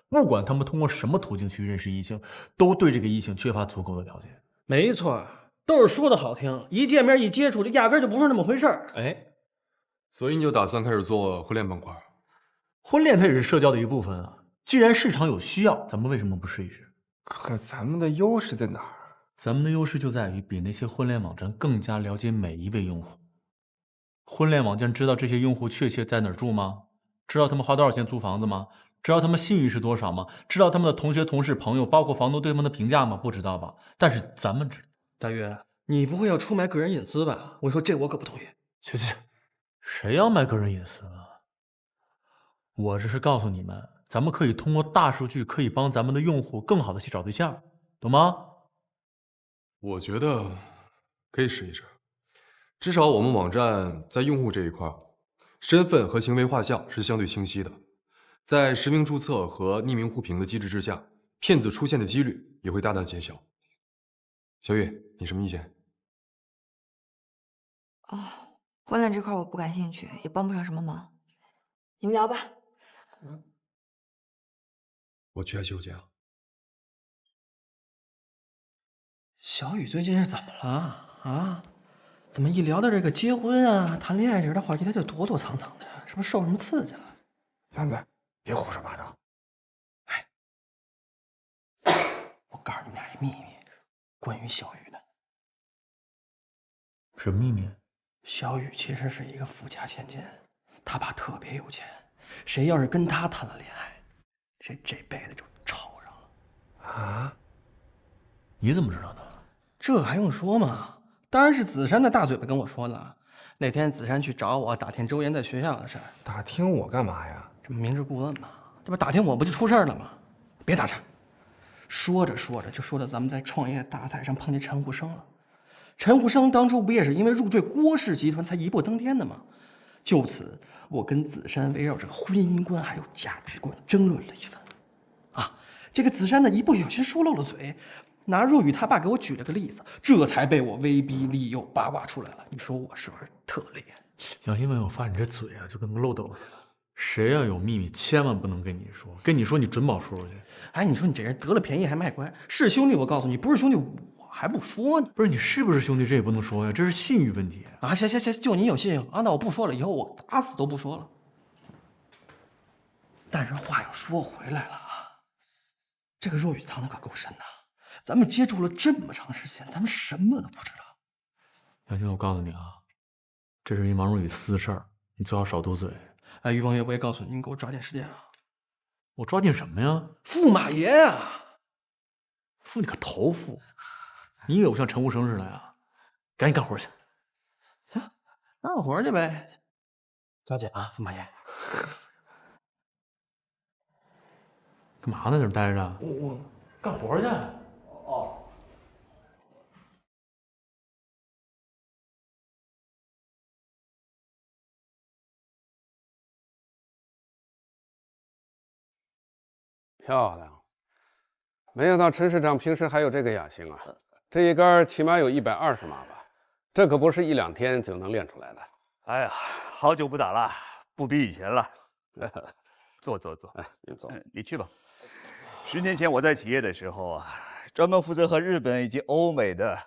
不管他们通过什么途径去认识异性，都对这个异性缺乏足够的了解。没错，都是说的好听，一见面一接触就压根就不是那么回事儿。哎，所以你就打算开始做婚恋板块？婚恋它也是社交的一部分啊。既然市场有需要，咱们为什么不试一试？可咱们的优势在哪儿？咱们的优势就在于比那些婚恋网站更加了解每一位用户。婚恋网站知道这些用户确切在哪儿住吗？知道他们花多少钱租房子吗？知道他们信誉是多少吗？知道他们的同学、同事、朋友，包括房东对他们的评价吗？不知道吧？但是咱们知道。大约，你不会要出卖个人隐私吧？我说这我可不同意。去，谁要卖个人隐私啊？我这是告诉你们，咱们可以通过大数据，可以帮咱们的用户更好的去找对象，懂吗？我觉得可以试一试，至少我们网站在用户这一块，身份和行为画像是相对清晰的。在实名注册和匿名互评的机制之下，骗子出现的几率也会大大减小。小雨，你什么意见？婚恋这块我不感兴趣，也帮不上什么忙，你们聊吧。我去下洗手间啊。小雨最近是怎么了啊？怎么一聊到这个结婚啊、谈恋爱这的话题，他就躲躲藏藏的？是不是受什么刺激了？兰子，别胡说八道。我告诉你们俩一秘密，关于小雨的。什么秘密？小雨其实是一个富家千金，他爸特别有钱，谁要是跟他谈了恋爱，谁这辈子就吵上了。啊？你怎么知道的？这还用说吗？当然是子珊的大嘴巴跟我说的。那天子珊去找我打听周岩在学校的事儿。打听我干嘛呀？这不明知故问吗？这不打听我不就出事儿了吗？别打岔。说着说着就说到咱们在创业大赛上碰见陈虎生了。陈虎生当初不也是因为入赘郭氏集团才一步登天的吗？就此，我跟子珊围绕着婚姻观还有价值观争论了一番。这个子珊呢一不小心说漏了嘴，拿若雨他爸给我举了个例子，这才被我威逼利诱八卦出来了。你说我是不是特厉害？杨新文，我发现你这嘴啊就跟个漏斗似的。谁要有秘密，千万不能跟你说，跟你说你准保说出去。哎，你说你这人得了便宜还卖乖，是兄弟我告诉你，不是兄弟我还不说呢。不是你是不是兄弟，这也不能说呀，这是信誉问题啊！行，就你有信用啊，那我不说了，以后我打死都不说了。但是话又说回来了啊，这个若雨藏的可够深的，咱们接触了这么长时间，咱们什么都不知道。杨新文，我告诉你啊，这是一王若雨私事儿，你最好少多嘴。哎，于鹏岳，我也告诉你，你给我抓紧时间啊！我抓紧什么呀？驸马爷啊！负你个头负！你以为我像陈无生似的呀？赶紧干活去。行，干活去呗。交姐啊，驸马爷。干嘛呢？在这待着？我干活去。哦。漂亮，没想到陈市长平时还有这个雅兴啊！这一杆起码有120码吧？这可不是1、2天就能练出来的。哎呀，好久不打了，不比以前了。坐。哎，你坐，你去吧。10年前我在企业的时候啊，专门负责和日本以及欧美的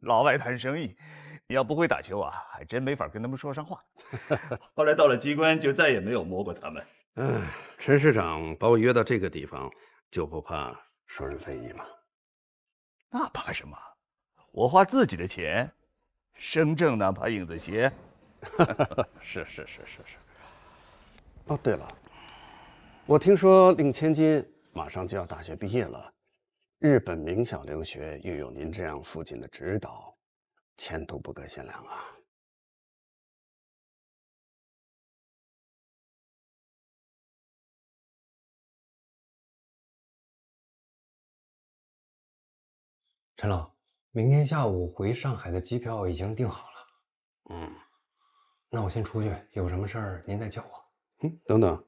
老外谈生意。你要不会打球啊，还真没法跟他们说上话。后来到了机关，就再也没有摸过他们。陈市长把我约到这个地方，就不怕受人非议吗？那怕什么？我花自己的钱，身正哪怕影子斜。是。哦，对了，我听说令千金马上就要大学毕业了，日本名校留学，又有您这样父亲的指导，前途不可限量啊！陈老，明天下午回上海的机票已经订好了。那我先出去，有什么事儿您再叫我。等等，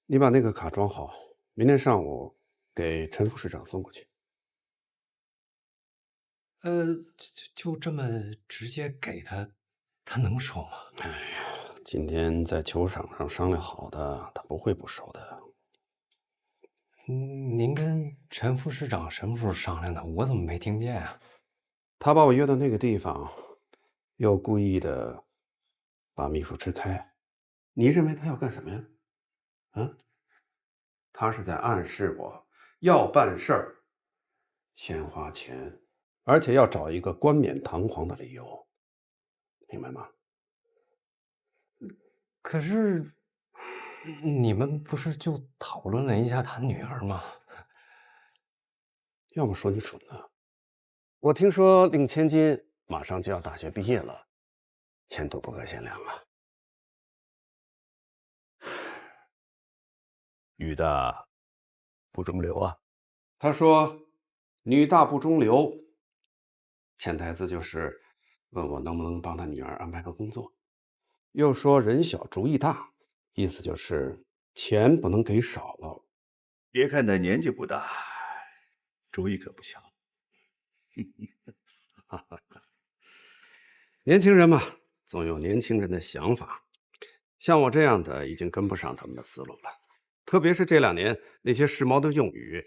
你把那个卡装好，明天上午给陈副市长送过去。就这么直接给他，他能收吗？哎呀，今天在球场上商量好的，他不会不收的。您跟陈副市长什么时候商量的？我怎么没听见啊？他把我约到那个地方，又故意的把秘书支开。你认为他要干什么呀？他是在暗示我要办事儿，先花钱，而且要找一个冠冕堂皇的理由，明白吗？可是你们不是就讨论了一下他女儿吗？要么说你蠢呢。我听说令千金马上就要大学毕业了，前途不可限量啊。女大不中留啊。他说女大不中留，潜台词就是问我能不能帮他女儿安排个工作，又说人小主意大，意思就是钱不能给少了。别看他年纪不大，主意可不小。年轻人嘛，总有年轻人的想法，像我这样的已经跟不上他们的思路了。特别是这2年那些时髦的用语，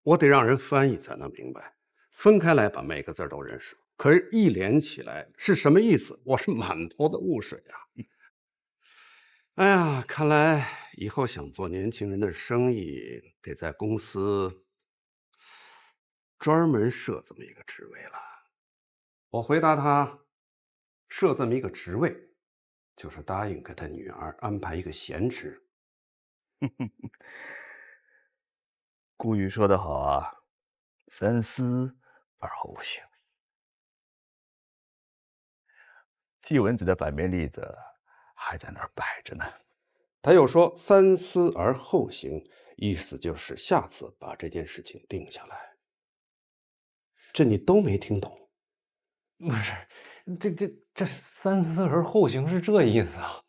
我得让人翻译才能明白。分开来把每个字都认识，可是一连起来是什么意思？我是满头的雾水啊！哎呀，看来以后想做年轻人的生意，得在公司专门设这么一个职位了。我回答他，设这么一个职位，就是答应给他女儿安排一个闲职。古语说得好啊，三思而后行。季文子的反面例子还在那儿摆着呢。他又说三思而后行，意思就是下次把这件事情定下来。这你都没听懂？不是，这三思而后行是这意思啊？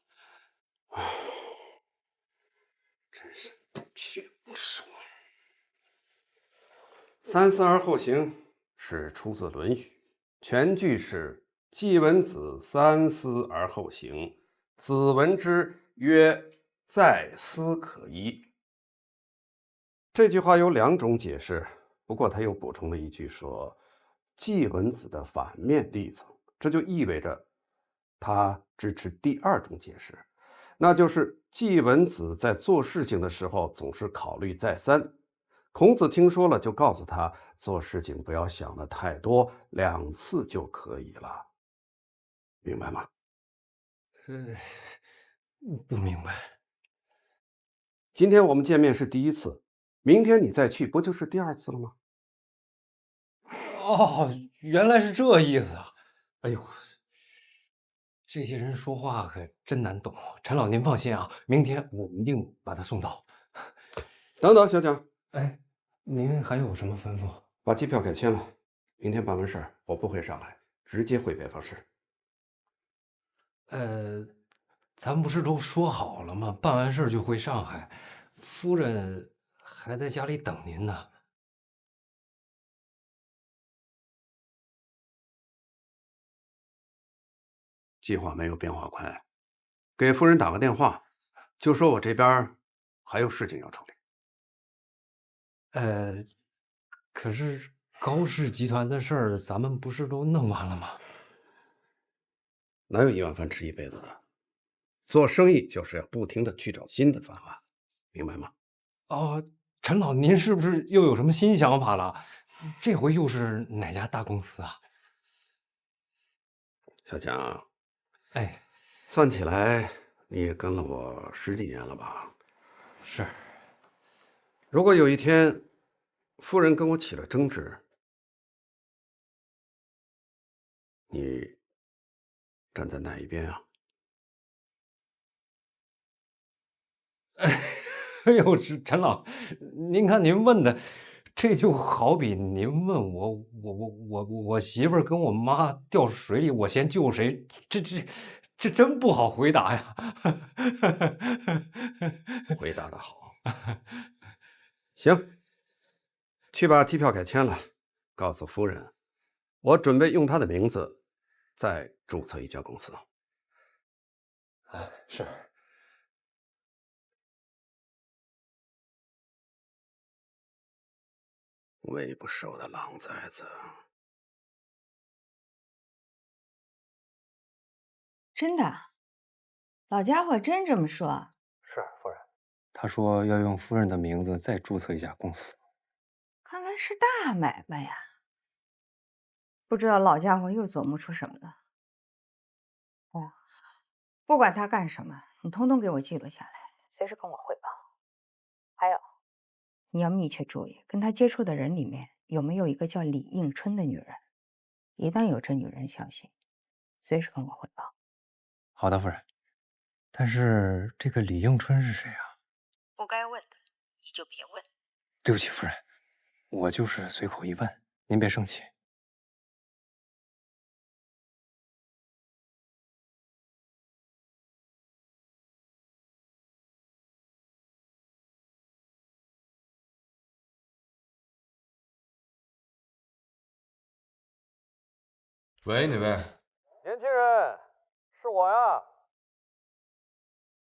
真是不学不熟。三思而后行是出自《论语》，全句是季文子三思而后行，子闻之曰：“在思可矣。”这句话有2种解释，不过他又补充了一句说季文子的反面例子，这就意味着他支持第2种解释，那就是季文子在做事情的时候总是考虑再三。孔子听说了，就告诉他做事情不要想的太多，2次就可以了，明白吗？不明白。今天我们见面是第一次，明天你再去，不就是第2次了吗？哦，原来是这意思啊！哎呦，这些人说话可真难懂。陈老，您放心啊，明天我一定把他送到。等等，小蒋，哎，您还有什么吩咐？把机票改签了，明天办完事儿，我不回上海，直接回北方市。咱不是都说好了吗？办完事儿就回上海，夫人还在家里等您呢。计划没有变化快，给夫人打个电话，就说我这边还有事情要处理。可是高氏集团的事儿，咱们不是都弄完了吗？哪有1碗饭吃一辈子的？做生意就是要不停的去找新的方案，明白吗？哦，陈老，您是不是又有什么新想法了？这回又是哪家大公司啊？小蒋，哎，算起来你也跟了我10几年了吧？是。如果有一天夫人跟我起了争执，你站在哪一边啊？哎呦，陈老，您看您问的，这就好比您问我媳妇儿跟我妈掉水里，我先救谁？这真不好回答呀。回答的好。行，去把机票改签了，告诉夫人，我准备用她的名字再注册一家公司。是。喂不熟的狼崽子。真的？老家伙真这么说？是夫人，他说要用夫人的名字再注册一家公司。看来是大买卖呀！不知道老家伙又琢磨出什么了。哎呀，不管他干什么，你通通给我记录下来，随时跟我汇报。还有，你要密切注意，跟他接触的人里面有没有一个叫李应春的女人。一旦有这女人消息，随时跟我汇报。好的，夫人。但是这个李应春是谁啊？不该问的，你就别问。对不起，夫人，我就是随口一问，您别生气。喂，哪位？年轻人，是我呀。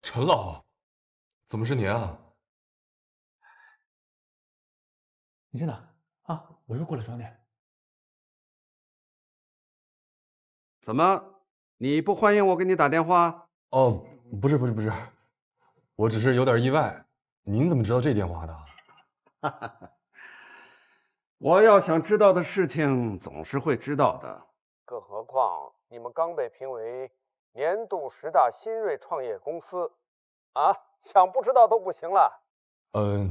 陈老，怎么是您啊？你在哪啊？我又过来找你。怎么，你不欢迎我给你打电话？哦，不是，我只是有点意外。您怎么知道这电话的？哈哈，我要想知道的事情，总是会知道的。更何况你们刚被评为年度10大新锐创业公司，啊，想不知道都不行了。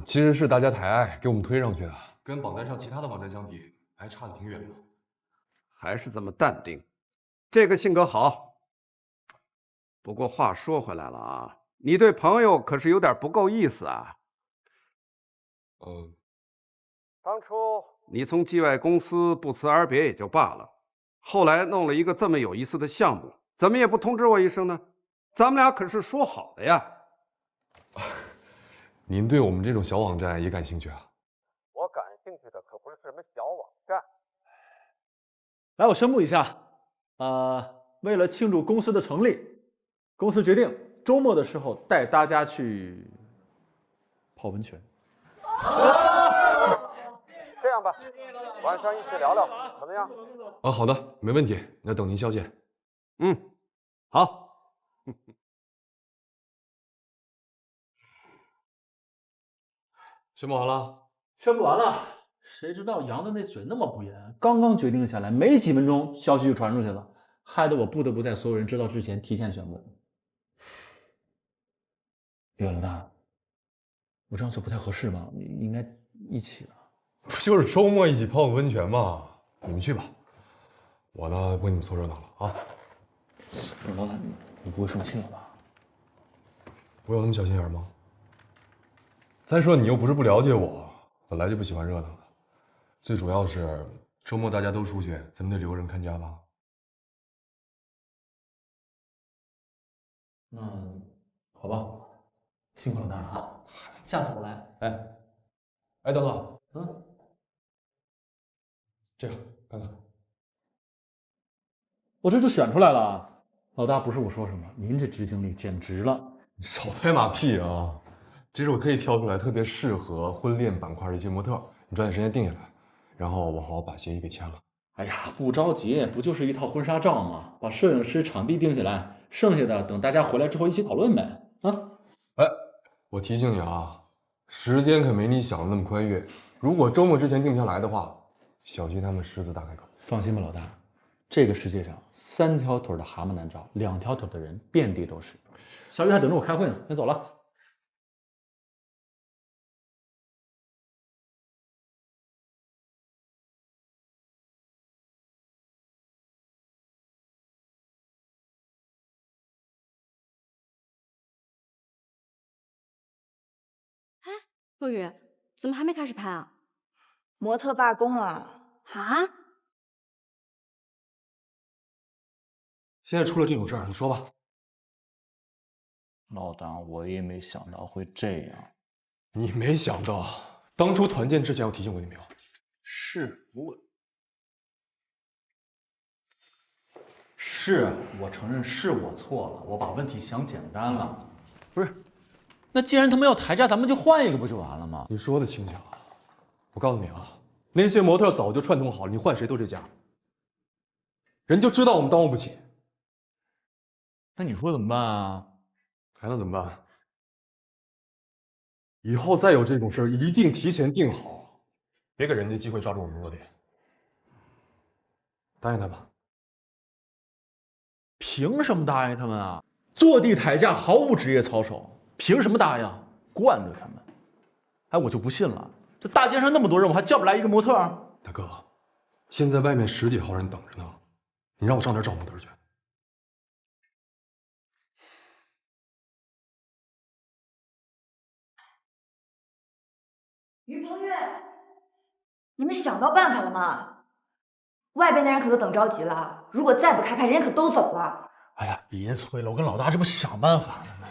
其实是大家抬爱给我们推上去的，跟榜单上其他的网站相比，还差得挺远的。还是这么淡定，这个性格好。不过话说回来了啊，你对朋友可是有点不够意思啊。当初你从季外公司不辞而别也就罢了，后来弄了一个这么有意思的项目，怎么也不通知我一声呢？咱们俩可是说好的呀。您对我们这种小网站也感兴趣啊？我感兴趣的可不是什么小网站。来，我宣布一下，为了庆祝公司的成立，公司决定周末的时候带大家去泡温泉。这样吧，晚上一起聊聊，怎么样？啊，好的，没问题。那等您消息。好。宣布完了。宣布完了。谁知道杨的那嘴那么不严，刚刚决定下来，没几分钟消息就传出去了，害得我不得不在所有人知道之前提前宣布。岳老大，我这样做不太合适吧？你应该一起的。不就是周末一起泡个温泉吗？你们去吧，我呢为你们凑热闹了啊。老大，你不会生气了吧？我有那么小心眼吗？再说你又不是不了解我，本来就不喜欢热闹的。最主要是周末大家都出去，咱们得留个人看家吧。那好吧，辛苦老大了啊！下次我来。哎，等等，这个看看，我这就选出来了。老大，不是我说什么，您这执行力简直了！你少拍马屁啊！这是我特意挑出来特别适合婚恋板块的一些模特，你抓紧时间定下来，然后我好好把协议给签了。哎呀，不着急，不就是一套婚纱照吗？把摄影师、场地定下来，剩下的等大家回来之后一起讨论呗。啊，哎，我提醒你啊，时间可没你想的那么宽裕。如果周末之前定不下来的话，小心他们狮子大开口。放心吧，老大，这个世界上3条腿的蛤蟆难找，2条腿的人遍地都是。小雨还等着我开会呢，先走了。若雨，怎么还没开始拍啊？模特罢工了啊？现在出了这种事儿，你说吧。老大，我也没想到会这样。你没想到，当初团建之前我提醒过你没有？我承认是我错了，我把问题想简单了。不是，那既然他们要抬价，咱们就换一个不就完了吗？你说的轻巧，我告诉你啊，那些模特早就串通好了，你换谁都这价，人就知道我们耽误不起。那你说怎么办啊？还能怎么办？以后再有这种事儿，一定提前定好，别给人家机会抓住我们弱点。答应他吧。凭什么答应他们啊？坐地抬价毫无职业操守，凭什么答应？惯着他们。哎，我就不信了，这大街上那么多人，我还叫不来一个模特啊？大哥，现在外面10几号人等着呢，你让我上哪儿找模特去？于鹏月，你们想到办法了吗？外边的人可都等着急了，如果再不开拍，人家可都走了。哎呀，别催了，我跟老大这不想办法呢吗？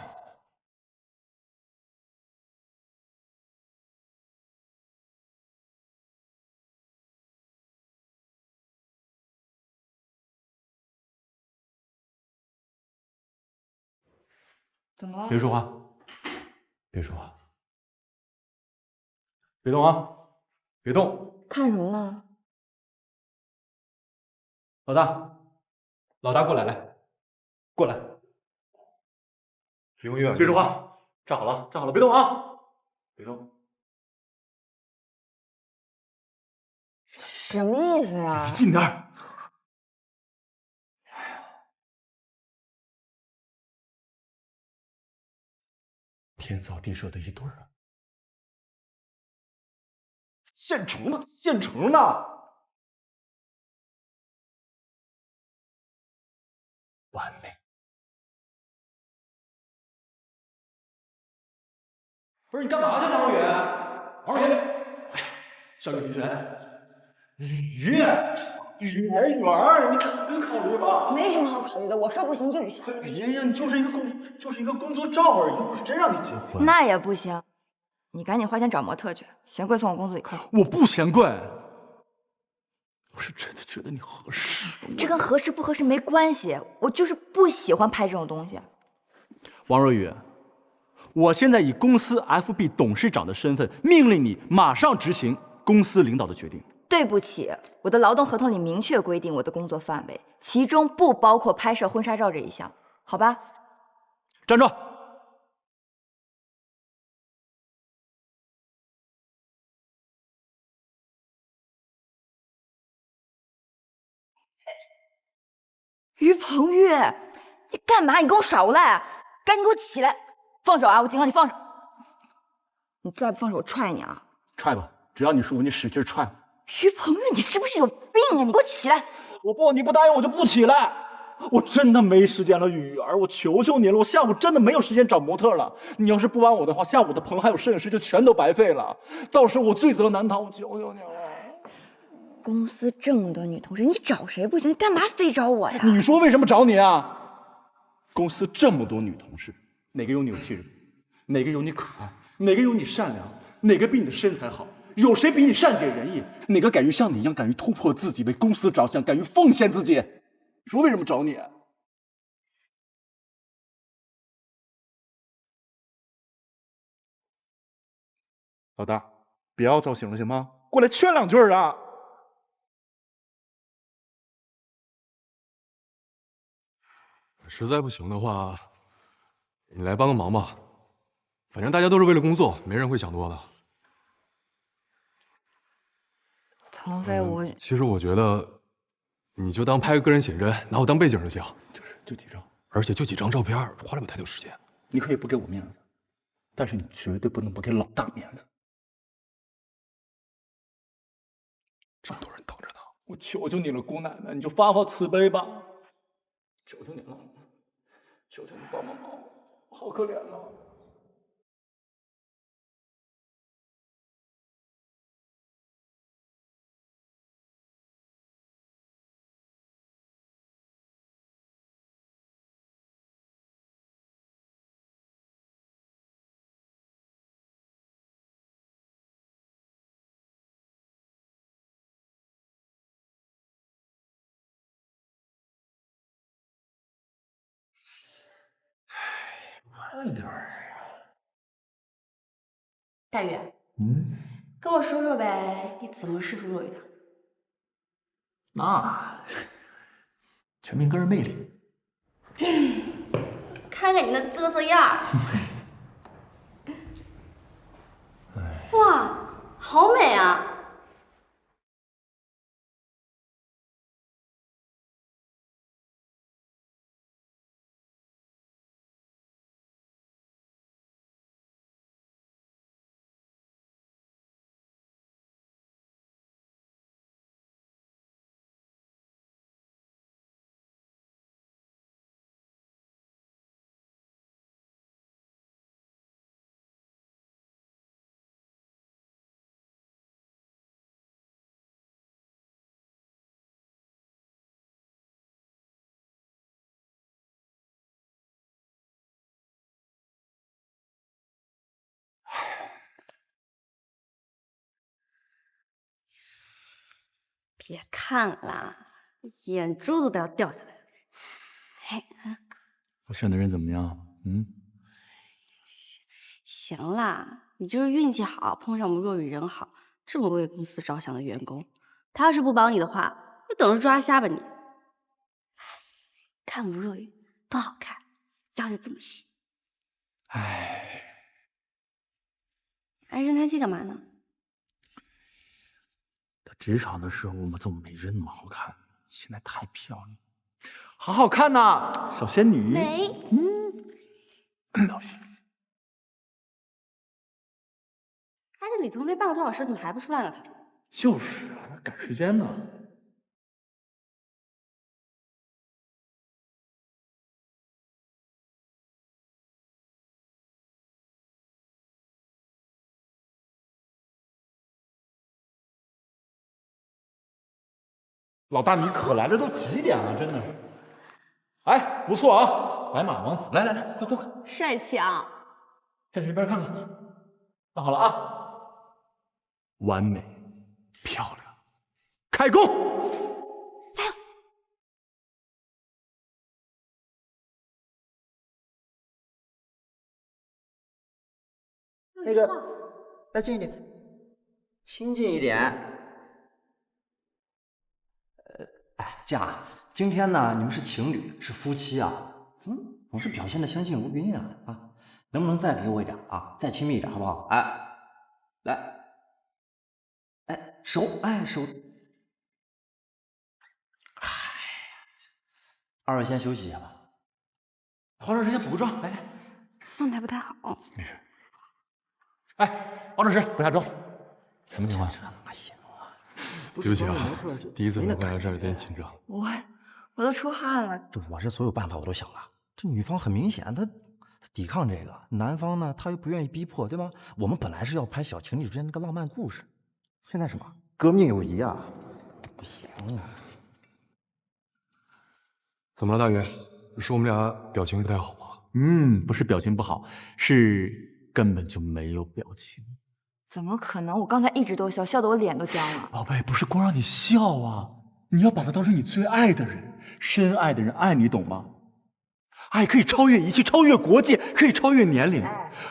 怎么了？别说话，别说话，别动啊，别动！看什么呢？老大，老大过来，来，过来。林文月，别说话，站好了，站好了，别动啊，别动。什么意思呀？离近点儿。天造地设的一对儿啊！现成的，现成的，完美。不是你干嘛去，王若雨？王若雨，哎，小雨同学，雨儿，你考虑考虑吧。没什么好考虑的，我说不行就不行。哎呀，你就是一个工作照而已，又不是真让你结婚。那也不行，你赶紧花钱找模特去，嫌贵从我工资里扣。我不嫌贵，我是真的觉得你合适。这跟合适不合适没关系，我就是不喜欢拍这种东西。王若雨，我现在以公司 FB 董事长的身份，命令你马上执行公司领导的决定。对不起，我的劳动合同里明确规定我的工作范围，其中不包括拍摄婚纱照这一项，好吧？站住！于鹏月，你干嘛？你跟我耍无赖啊？赶紧给我起来！放手啊！我警告你放手！你再不放手，我踹你啊！踹吧，只要你舒服，你使劲踹。于鹏宇，你是不是有病啊？你给我起来！我不，你不答应我就不起来。我真的没时间了，雨儿，我求求你了，我下午真的没有时间找模特了。你要是不帮我的话，下午的棚还有摄影师就全都白费了。到时候我罪责难逃，我求求你了。公司这么多女同事，你找谁不行？干嘛非找我呀？你说为什么找你啊？公司这么多女同事，哪个有你有气质？哪个有你可爱？哪个有你善良？哪个比你的身材好？有谁比你善解人意？哪个敢于像你一样，敢于突破自己，为公司着想，敢于奉献自己？你说为什么找你？老大，别要造型了行吗？过来劝两句啊！实在不行的话，你来帮个忙吧。反正大家都是为了工作，没人会想多的。腾飞，我其实我觉得，你就当拍个个人写真，拿我当背景就行。就几张，而且就几张照片，花了不太多时间。你可以不给我面子，但是你绝对不能不给老大面子。这么多人等着呢，我求求你了，姑奶奶，你就发发慈悲吧！求求你了，求求你帮帮忙，我好可怜啊！快点儿呀！大宇，跟我说说呗，你怎么说服若雨的？那全凭个人魅力。看看你那嘚瑟样儿！哇，好美啊！别看了，眼珠子都要掉下来了。嘿，我选的人怎么样？行啦，你就是运气好，碰上我们若雨人好，这么为公司着想的员工。他要是不帮你的话，就等着抓瞎吧你。看我们若雨多好看，腰就这么细。唉，唉声叹气干嘛呢？在职场的时候，我们怎么没人那么好看？现在太漂亮，好好看呐，小仙女。美。老师，开着李腾飞半个多小时，怎么还不出来呢？他就是啊，赶时间呢。老大，你可来了，都几点了？真的是。哎，不错啊，白马王子，来来来，快快快，帅气啊！站这边看看，看好了啊，完美，漂亮，开工！加油！那个，再近一点，亲近一点。哎，这样啊，今天呢，你们是情侣，是夫妻啊，怎么总是表现的相敬如宾呀？啊，能不能再给我一点啊？再亲密一点，好不好？哎，来，哎，手，哎手，哎，二位先休息一下吧，化妆时间补个妆，来来。状态不太好。没事。哎，王主持，快下桌。什么情况？对不起啊，第一次我过来这儿有点紧张。我都出汗了。这我这所有办法我都想了，这女方很明显，她抵抗这个，男方呢他又不愿意逼迫，对吧？我们本来是要拍小情侣之间那个浪漫故事，现在什么革命友谊啊？不行啊！怎么了，大约？是我们俩表情不太好吗？不是表情不好，是根本就没有表情。怎么可能？我刚才一直都笑，笑得我脸都僵了。宝贝，不是光让你笑啊，你要把他当成你最爱的人，深爱的人爱你，懂吗？爱可以超越一切，超越国界，可以超越年龄。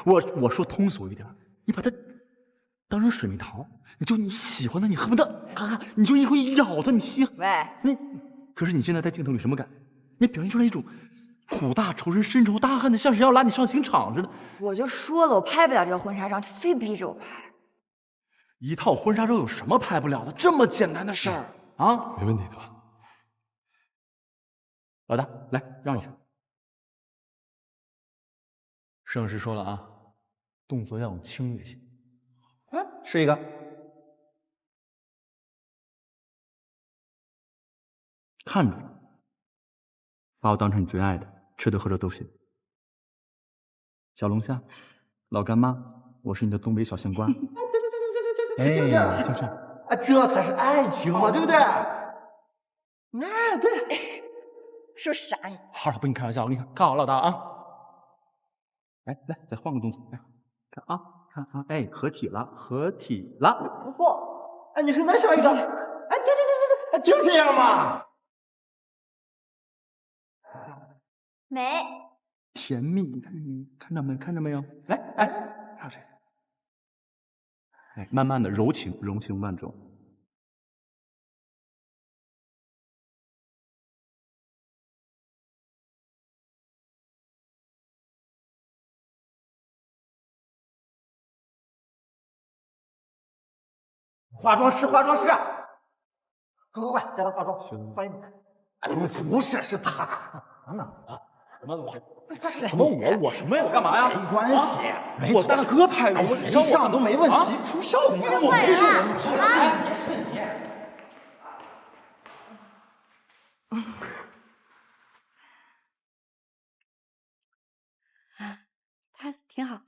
我说通俗一点，你把它当成水蜜桃，你喜欢它，你恨不得你就一口咬它，你吸。可是你现在在镜头里什么感？你表现出来一种苦大仇深、深仇大恨的，像是要拉你上刑场似的。我就说了，我拍不了这个婚纱照，你非逼着我拍。一套婚纱照有什么拍不了的？这么简单的事儿啊！没问题的。老大，来让一下。摄影师说了啊，动作要有侵略性。试一个。看着，把我当成你最爱的，吃的喝的都行。小龙虾，老干妈，我是你的东北小香瓜。就这样，啊，这才是爱情嘛，对不对？对，是不是傻你？好了，不跟你开玩笑，我跟你看好老大啊。来，再换个动作，来看啊，看啊，哎，合体了，不错。哎，女生再上一张。哎，对，就这样嘛。美，甜蜜，看到没有？来，还有这个，哎，慢慢的，柔情万种。化妆师，快，带他化妆，翻译。哎，不是，是他呢。什么我什么呀？我干嘛呀？没关系，我大哥拍的，谁上都没问题，出效果。我没说我，是你。他挺好。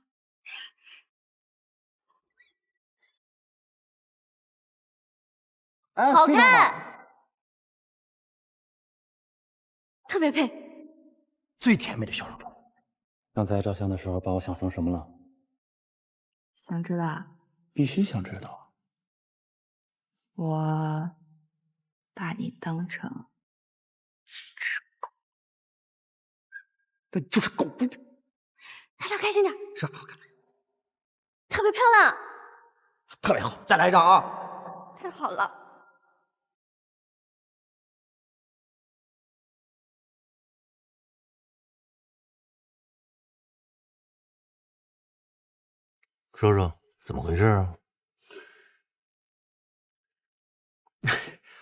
好看，特别配。最甜美的笑容。刚才照相的时候把我想成什么了？想知道？必须想知道。我把你当成只狗。那就是狗。大笑开心点。是好看。特别漂亮。特别好，再来一张啊！太好了。说说怎么回事啊？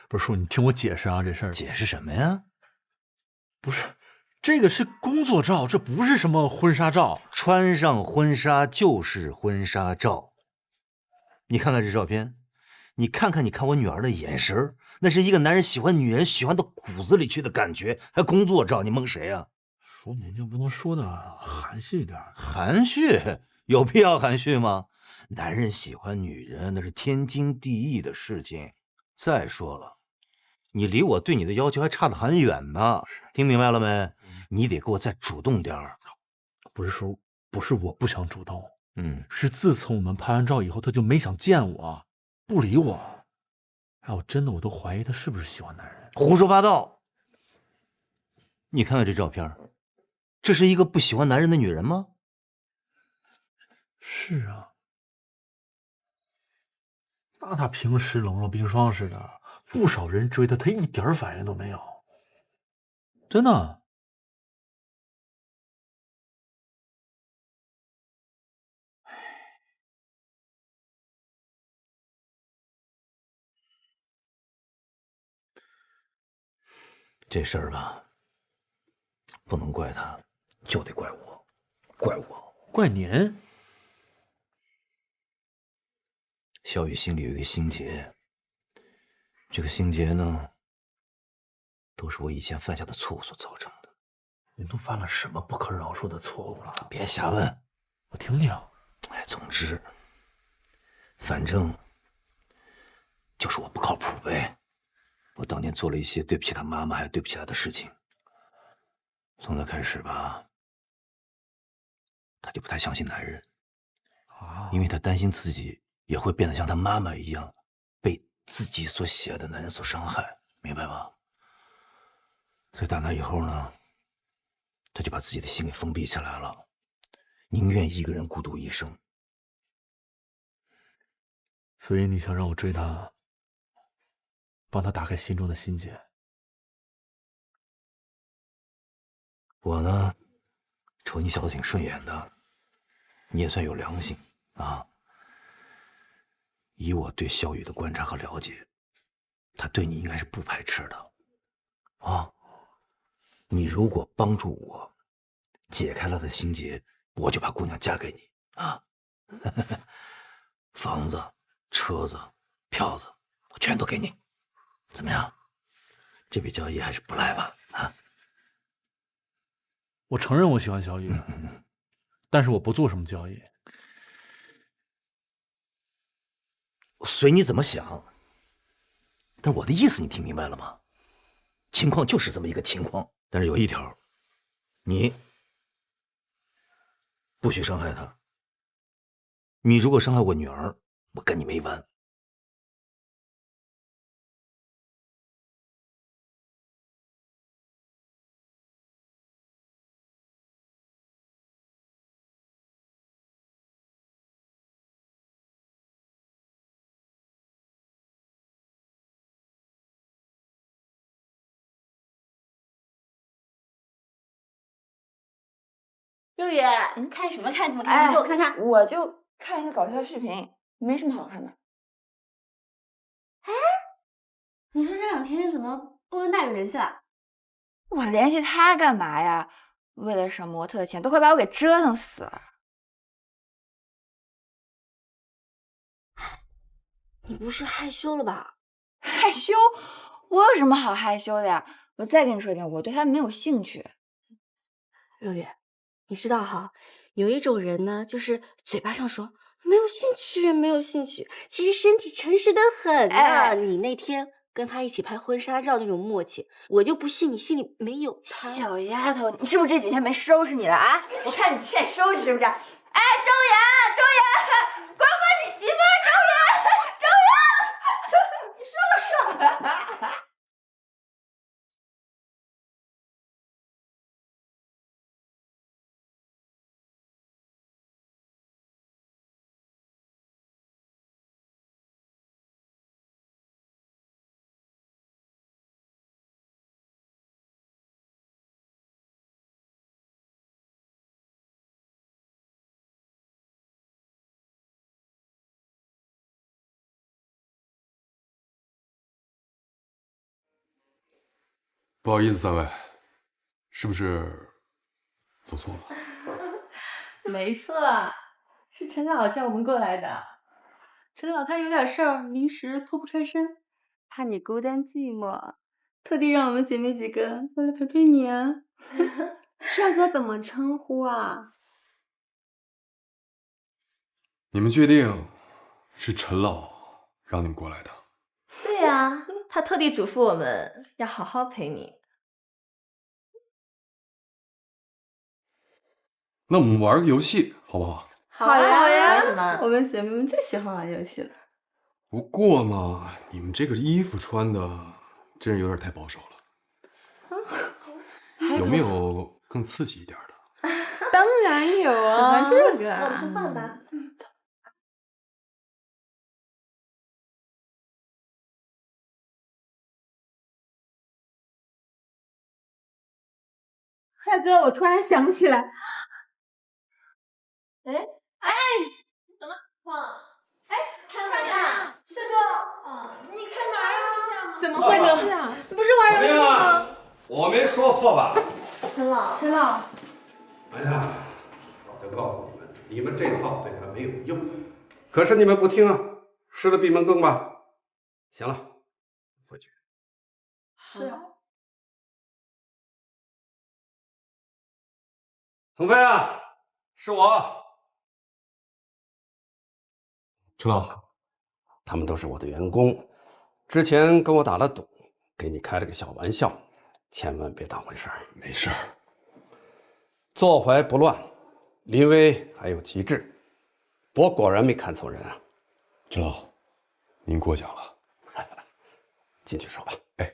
不是叔，你听我解释啊，这事儿。解释什么呀？不是，这个是工作照，这不是什么婚纱照。穿上婚纱就是婚纱照。你看看这照片，你看我女儿的眼神，那是一个男人喜欢女人喜欢到骨子里去的感觉。还工作照，你蒙谁啊？说您就不能说的含蓄一点？含蓄？有必要含蓄吗？男人喜欢女人那是天经地义的事情。再说了，你离我对你的要求还差得很远呢。听明白了没？你得给我再主动点儿。不是说，不是我不想主动，是自从我们拍完照以后，他就没想见我，不理我。哎，我都怀疑他是不是喜欢男人。胡说八道！你看看这照片，这是一个不喜欢男人的女人吗？是啊，那他平时冷若冰霜似的，不少人追他，他一点反应都没有，真的。这事儿吧，不能怪他，就得怪我，怪我，怪您。小雨心里有一个心结，这个心结呢，都是我以前犯下的错误所造成的。您都犯了什么不可饶恕的错误了？别瞎问，我听听。哎，总之，反正就是我不靠谱呗。我当年做了一些对不起他妈妈，还有对不起他的事情。从那开始吧，他就不太相信男人，因为他担心自己也会变得像他妈妈一样，被自己所喜爱的男人所伤害，明白吧？所以打那以后呢，他就把自己的心给封闭起来了，宁愿一个人孤独一生。所以你想让我追他，帮他打开心中的心结？我呢，瞅你小子挺顺眼的，你也算有良心啊。以我对萧雨的观察和了解，他对你应该是不排斥的啊。你如果帮助我解开了他的心结，我就把姑娘嫁给你啊。房子、车子、票子，我全都给你，怎么样？这笔交易还是不赖吧？啊？我承认我喜欢小雨，但是我不做什么交易。随你怎么想，但我的意思你听明白了吗？情况就是这么一个情况，但是有一条，你不许伤害她。你如果伤害我女儿，我跟你没完。肉雨，你看什么看这么开心？给我看看。我就看一个搞笑视频，没什么好看的。哎，你说这两天你怎么不跟大宇联系了？我联系他干嘛呀？为了省模特的钱，都快把我给折腾死了。你不是害羞了吧？害羞？我有什么好害羞的呀？我再跟你说一遍，我对他没有兴趣。肉雨，你知道哈，有一种人呢，就是嘴巴上说没有兴趣，没有兴趣，其实身体诚实的很啊。你那天跟他一起拍婚纱照那种默契，我就不信你心里没有他。小丫头，你是不是这几天没收拾你了啊？我看你欠收拾是不是？哎，周岩，周岩，管管你媳妇儿，周岩，周岩，你说吧说。不好意思，三位，是不是走错了？没错，是陈老叫我们过来的。陈老他有点事儿，临时脱不开身，怕你孤单寂寞，特地让我们姐妹几个过来陪陪你啊。这可怎么称呼啊？你们确定是陈老让你们过来的？对呀，他特地嘱咐我们要好好陪你。那我们玩个游戏好不好？好呀，好呀，玩什么？我们姐妹们最喜欢玩游戏了。不过嘛，你们这个衣服穿的真是有点太保守了，有没有更刺激一点的？当然有啊，喜欢这个啊。我们去换吧。走。帅哥，我突然想起来，哎，怎么了？哎，看呀，帅哥，你看哪儿啊？怎么回事啊？你不是玩游戏吗？我没说错吧？陈老，陈老，哎呀，早就告诉你们，你们这套对他没有用。可是你们不听啊！吃了闭门羹吧。行了，回去。是啊。腾飞啊，是我。陈老，他们都是我的员工，之前跟我打了赌，给你开了个小玩笑，千万别当回事儿。没事儿。坐怀不乱，临危还有机智。我果然没看错人啊。陈老，您过奖了。进去说吧。哎。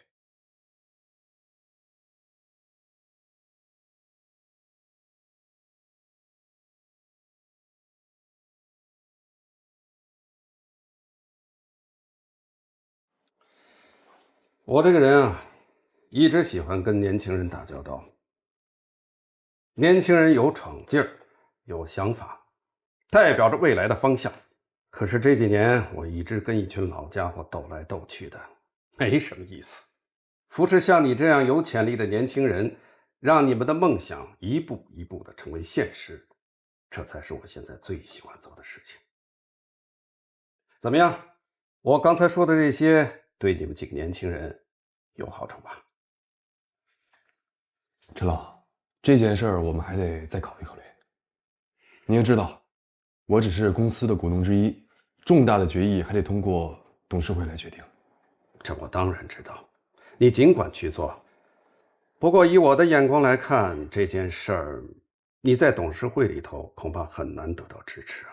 我这个人啊，一直喜欢跟年轻人打交道。年轻人有闯劲儿，有想法，代表着未来的方向。可是这几年，我一直跟一群老家伙斗来斗去的，没什么意思。扶持像你这样有潜力的年轻人，让你们的梦想一步一步的成为现实，这才是我现在最喜欢做的事情。怎么样？我刚才说的这些，对你们几个年轻人有好处吧？陈老，这件事儿我们还得再考虑考虑。你也知道，我只是公司的股东之一，重大的决议还得通过董事会来决定。这我当然知道，你尽管去做。不过以我的眼光来看，这件事儿，你在董事会里头恐怕很难得到支持啊。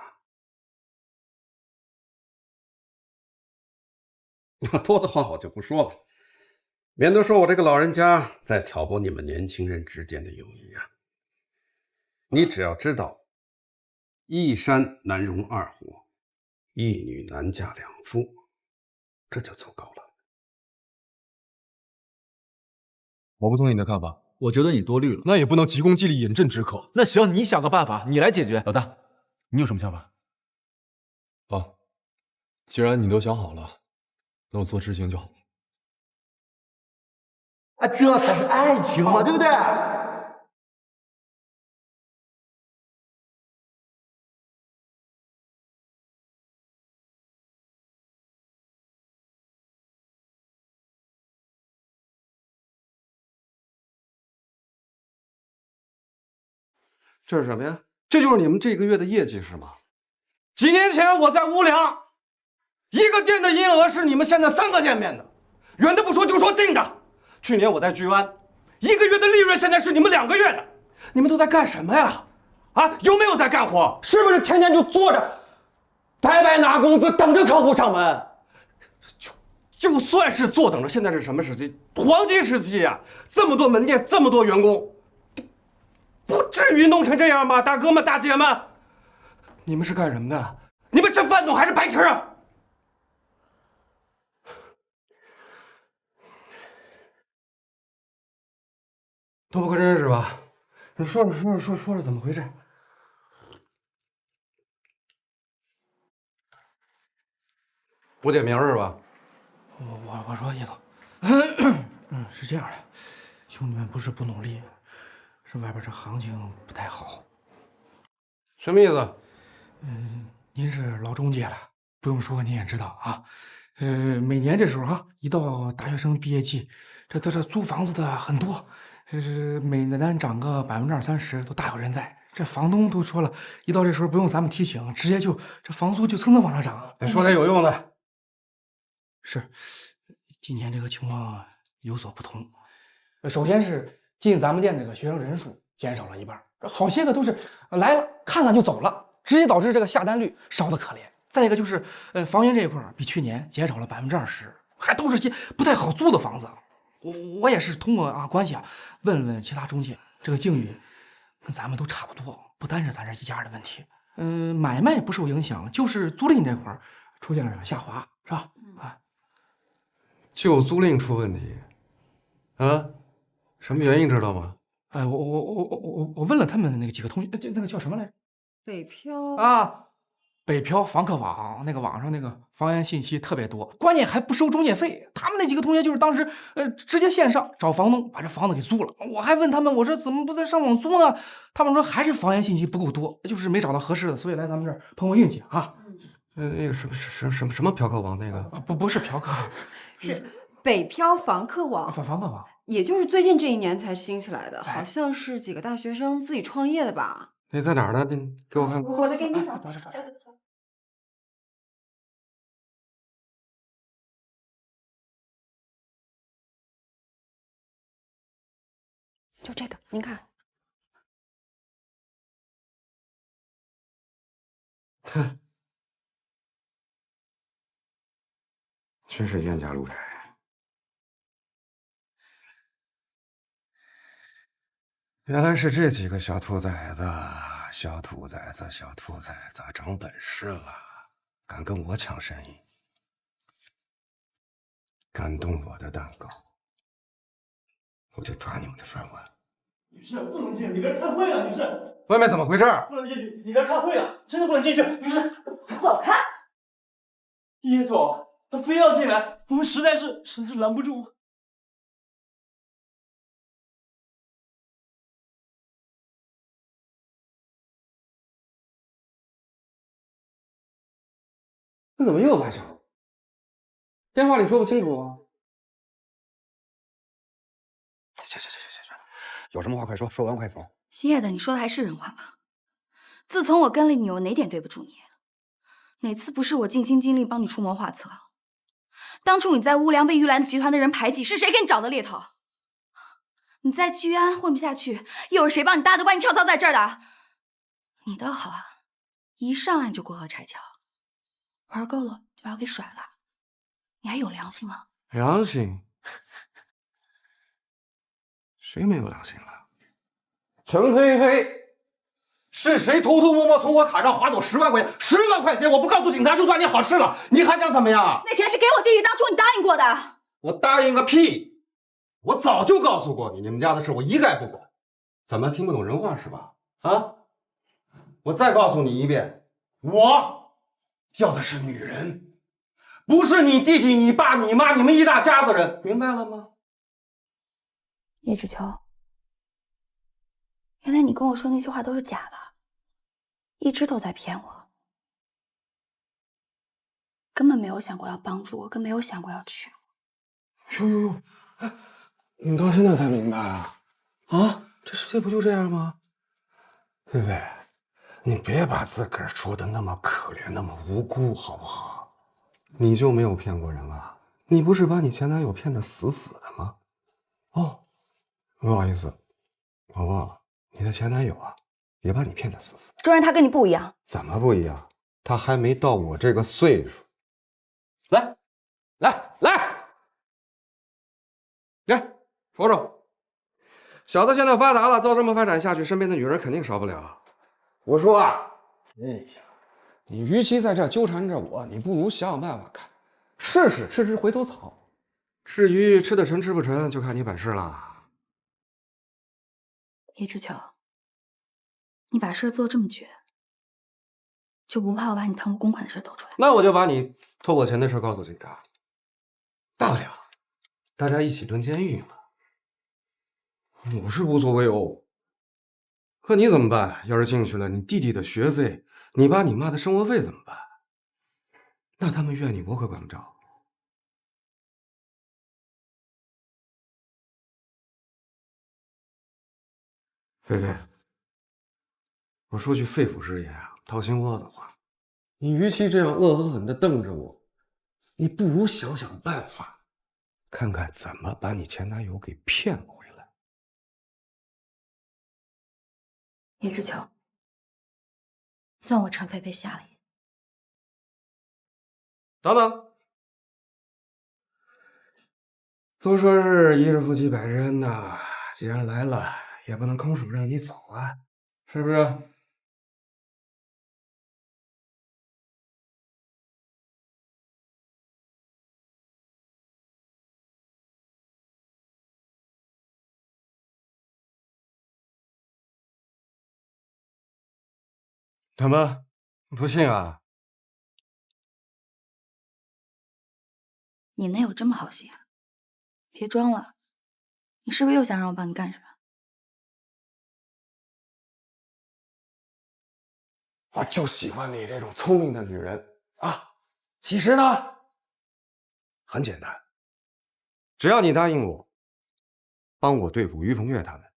多的话我就不说了，免得说我这个老人家在挑拨你们年轻人之间的友谊啊。你只要知道，一山难容二虎，一女难嫁两夫，这就足够了。我不同意你的看法，我觉得你多虑了。那也不能急功近利，饮鸩止渴。那行，你想个办法，你来解决。老大，你有什么想法？好，既然你都想好了，那我做执行就好。啊，这才是爱情嘛，对不对？这是什么呀？这就是你们这个月的业绩是吗？几年前我在无良，一个店的营业额是你们现在3个店面的。远的不说，就说近的，去年我在聚湾，一个月的利润现在是你们2个月的。你们都在干什么呀？啊，有没有在干活？是不是天天就坐着，白白拿工资，等着客户上门？就算是坐等着，现在是什么时期？黄金时期呀！这么多门店，这么多员工。不至于弄成这样吧，大哥们、大姐们，你们是干什么的？你们是饭桶还是白痴啊？都不可真是吧？你说说怎么回事？不点名是吧？我说叶总，是这样的，兄弟们不是不努力。是外边这行情不太好，什么意思？您是老中介了，不用说您也知道啊。每年这时候哈，一到大学生毕业季，这租房子的很多，每年涨个20%、30%都大有人在。这房东都说了，一到这时候不用咱们提醒，直接就这房租就蹭蹭往上涨。你说点有用的。是，今年这个情况有所不同。首先是。进咱们店这个学生人数减少了1半，好些个都是来了看看就走了，直接导致这个下单率少得可怜。再一个就是，房源这一块比去年减少了20%，还都是些不太好租的房子。我也是通过关系问问其他中介，这个境遇跟咱们都差不多，不单是咱这一家的问题。买卖不受影响，就是租赁这块出现了下滑，是吧？啊，就租赁出问题，啊？什么原因知道吗？我问了他们那个几个同学，那个叫什么来着？北漂啊，北漂房客网那个网上那个房源信息特别多，关键还不收中介费。他们那几个同学就是当时直接线上找房东把这房子给租了。我还问他们，我说怎么不在上网租呢？他们说还是房源信息不够多，就是没找到合适的，所以来咱们这儿碰碰运气啊。那个什么嫖客网那个？不是嫖客，是北漂房客网。房客网，也就是最近这1年才兴起来的，好像是几个大学生自己创业的吧？那在哪儿呢？你给我看看。我再给你找。就这个，您看。哼，真是冤家路窄。原来是这几个小兔崽子，小兔崽子长本事了，敢跟我抢生意，敢动我的蛋糕，我就砸你们的饭碗。女士不能进去，里边开会了。女士，外面怎么回事？不能进去，里边开会了，真的不能进去。女士，走开！叶总，他非要进来，我们实在是拦不住。那怎么又来上？电话里说不清楚啊！行，有什么话快说，说完快走。星夜的，你说的还是人话吗？自从我跟了你，我哪点对不住你？哪次不是我尽心尽力帮你出谋划策？当初你在乌梁被玉兰集团的人排挤，是谁给你找的猎头？你在居安混不下去，又是谁帮你搭的关系跳槽在这儿的？你倒好啊，一上岸就过河拆桥，玩够了就把我给甩了，你还有良心吗？良心？谁没有良心了？陈菲菲，是谁偷偷摸摸从我卡上划走10万块钱？10万块钱，我不告诉警察就算你好事了，你还想怎么样？那钱是给我弟弟，当初你答应过的。我答应个屁！我早就告诉过你，你们家的事我一概不管。怎么听不懂人话是吧？啊！我再告诉你一遍，我要的是女人，不是你弟弟、你爸、你妈、你们一大家子人，明白了吗？叶知秋，原来你跟我说那些话都是假的，一直都在骗我，根本没有想过要帮助我，更没有想过要娶我。呦，你到现在才明白啊？啊，这世界不就这样吗？菲菲，你别把自个儿说的那么可怜，那么无辜，好不好？你就没有骗过人啊？你不是把你前男友骗得死死的吗？哦。不好意思，我忘了，你的前男友啊，也把你骗得死死的。周然他跟你不一样。怎么不一样？他还没到我这个岁数。来，瞅瞅，小子现在发达了，照这么发展下去，身边的女人肯定少不了。我说啊，哎呀，你与其在这纠缠着我，你不如想想办法看，试试吃吃回头草。至于吃得成吃不成，就看你本事了。叶知秋，你把事做这么绝，就不怕我把你贪污公款的事抖出来？那我就把你偷我钱的事告诉警察，大不了大家一起蹲监狱嘛。我是无所谓哦，可你怎么办？要是进去了，你弟弟的学费，你爸你妈的生活费怎么办？那他们怨你，我可管不着。菲菲，我说句肺腑之言啊，掏心窝子话，你与其这样恶狠狠地瞪着我，你不如想想办法，看看怎么把你前男友给骗回来。叶知秋，算我陈菲菲瞎了眼。等等，都说是一日夫妻百日恩呐，既然来了，也不能空手让你走啊，是不是？怎么不信啊？你能有这么好心啊？别装了，你是不是又想让我帮你干什么？我就喜欢你这种聪明的女人啊，其实呢，很简单，只要你答应我，帮我对付于鹏岳他们，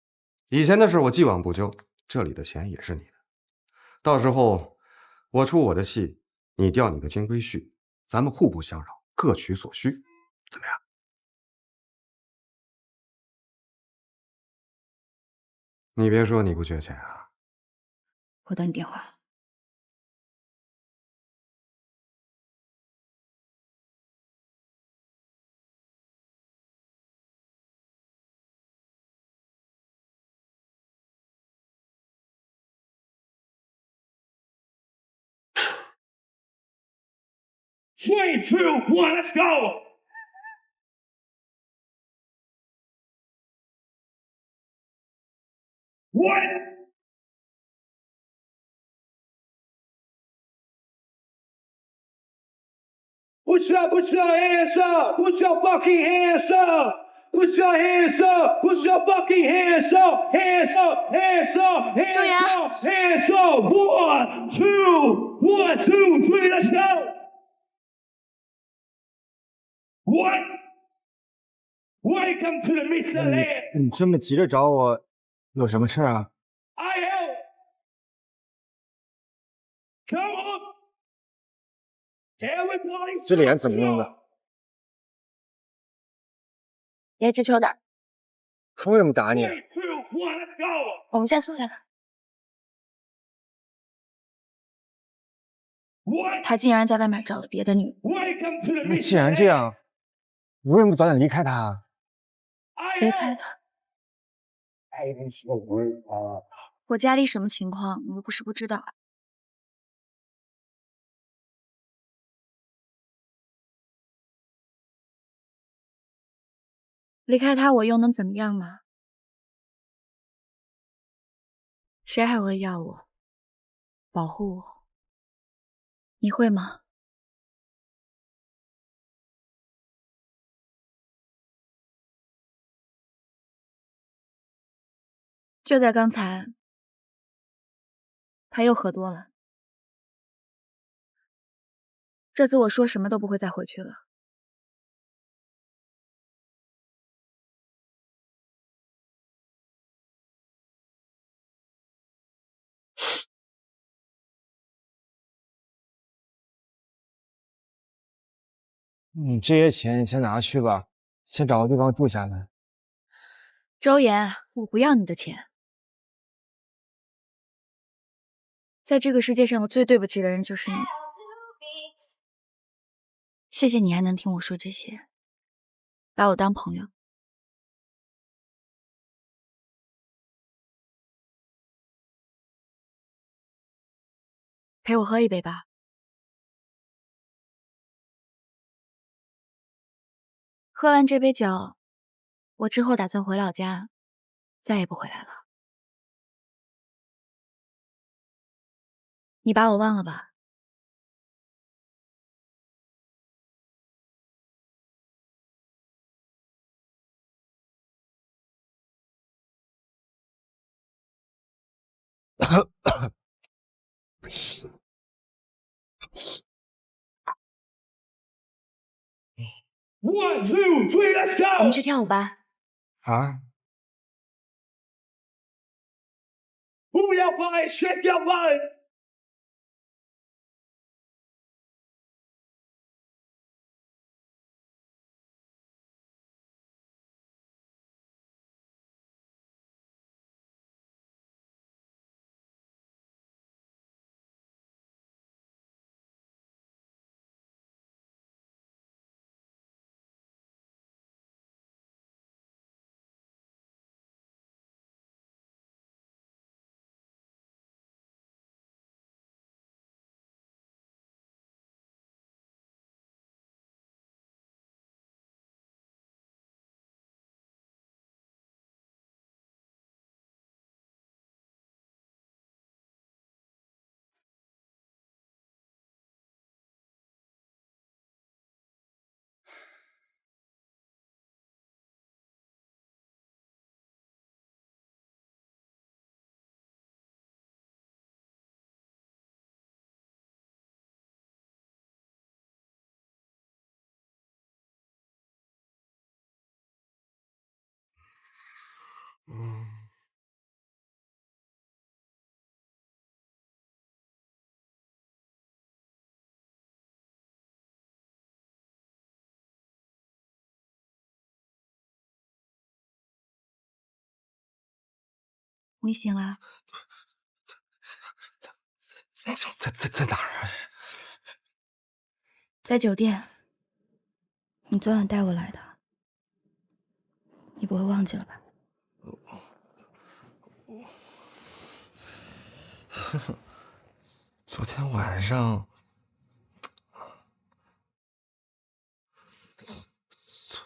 以前的事我既往不咎，这里的钱也是你的。到时候我出我的戏，你调你的金龟婿，咱们互不相扰，各取所需，怎么样？你别说你不缺钱啊。我等你电话。3, 2, 1, let's go! What? Put your hands up! Put your fucking hands up! Put your hands up! Put your fucking hands up! Hands up! Hands up! Hands up! Hands up! 1, 2, 1, 2, 3, let's go! What? Welcome to the Mr. Land. 你这么急着找我，有什么事啊？ I help. Come on. Everybody. 这脸怎么弄的？别直球点。他为什么打你？ 3, 2, 1, let's go. 我们先坐下来。他竟然在外面找了别的女人。Welcome to the 那既然这样，你为什么不早点离开他啊？离开他？我家里什么情况，你又不是不知道啊。离开他，我又能怎么样嘛？谁还会要我，保护我？你会吗？就在刚才，他又喝多了。这次我说什么都不会再回去了。你这些钱你先拿去吧，先找个地方住下来。周岩，我不要你的钱。在这个世界上，我最对不起的人就是你。谢谢你还能听我说这些，把我当朋友。陪我喝一杯吧。喝完这杯酒，我之后打算回老家，再也不回来了。你把我忘了吧？1, 2, 3, let's go. 我们去跳舞吧。啊？ Move your body, shake your body. 你醒了？在哪儿啊？在酒店。你昨晚带我来的，你不会忘记了吧？昨天晚上，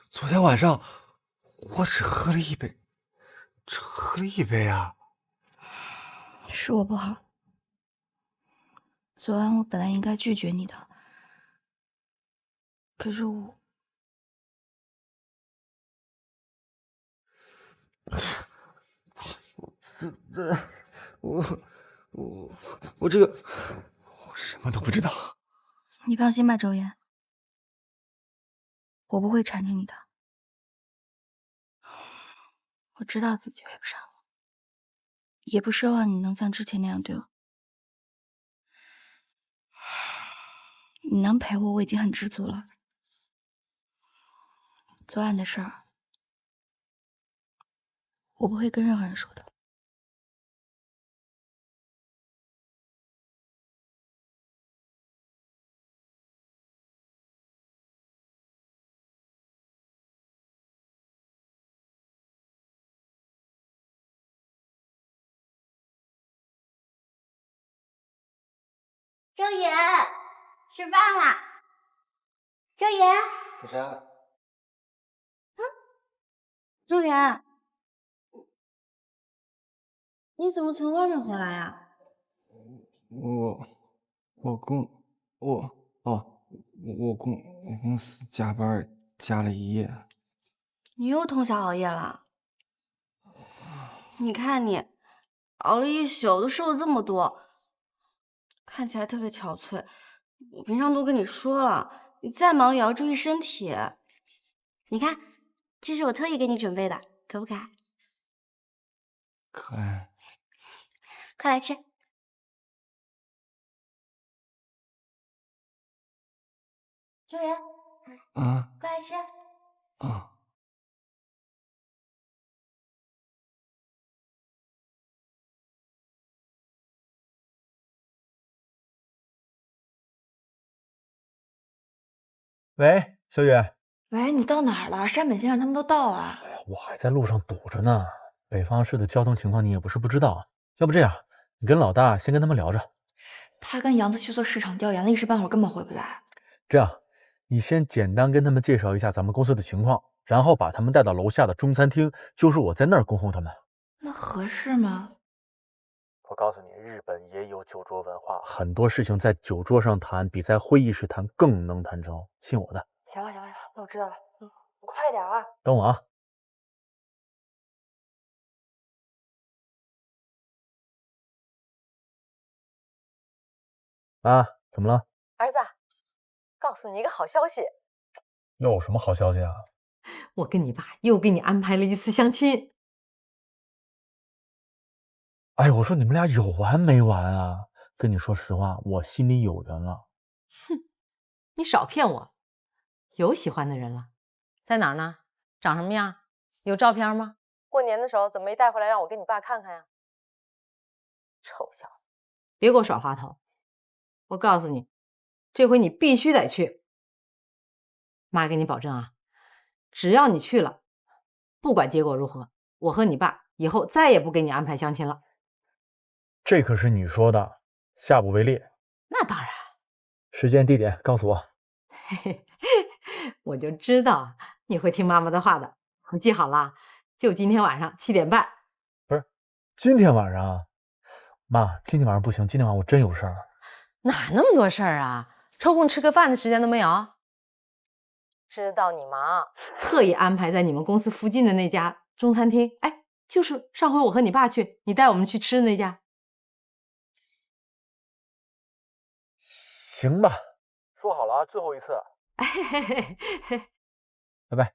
昨天晚上我只喝了一杯，只喝了一杯啊！是我不好。昨晚我本来应该拒绝你的，可是我这个我什么都不知道。你放心吧，周岩，我不会缠着你的。我知道自己配不上你，也不奢望你能像之前那样对我。你能陪我，我已经很知足了。昨晚的事儿，我不会跟任何人说的。周岩，吃饭啦！周岩，子珊，周岩，你怎么从外面回来呀？我公司加班加了一夜。你又通宵熬夜了？你看你，熬了一宿都瘦了这么多，看起来特别憔悴。我平常都跟你说了，你再忙也要注意身体。你看，这是我特意给你准备的，可不可爱？可爱。快来吃。周岩，啊快来吃。啊！喂，小雨，喂，你到哪儿了？山本先生他们都到了。我还在路上堵着呢。北方市的交通情况你也不是不知道，要不这样，你跟老大先跟他们聊着。他跟杨子去做市场调研了，一时半会儿根本回不来。这样，你先简单跟他们介绍一下咱们公司的情况，然后把他们带到楼下的中餐厅，就是我在那儿恭候他们。那合适吗？我告诉你，日本也有酒桌文化，很多事情在酒桌上谈，比在会议室谈更能谈成，信我的。行了，那我知道了。你快点啊！等我啊。啊，怎么了？儿子，告诉你一个好消息。又有什么好消息啊？我跟你爸又给你安排了一次相亲。哎，我说你们俩有完没完啊？跟你说实话，我心里有人了。哼，你少骗我，有喜欢的人了，在哪儿呢？长什么样？有照片吗？过年的时候怎么没带回来让我跟你爸看看呀？臭小子，别给我耍滑头！我告诉你，这回你必须得去。妈给你保证啊，只要你去了，不管结果如何，我和你爸以后再也不给你安排相亲了。这可是你说的，下不为例。那当然。时间地点告诉我。嘿嘿，我就知道你会听妈妈的话的。我记好了，就今天晚上7点半。不是，今天晚上啊？妈，今天晚上不行，今天晚上我真有事儿。哪那么多事儿啊？抽空吃个饭的时间都没有？知道你忙，特意安排在你们公司附近的那家中餐厅。哎，就是上回我和你爸去，你带我们去吃的那家。行吧，说好了啊，最后一次。拜拜。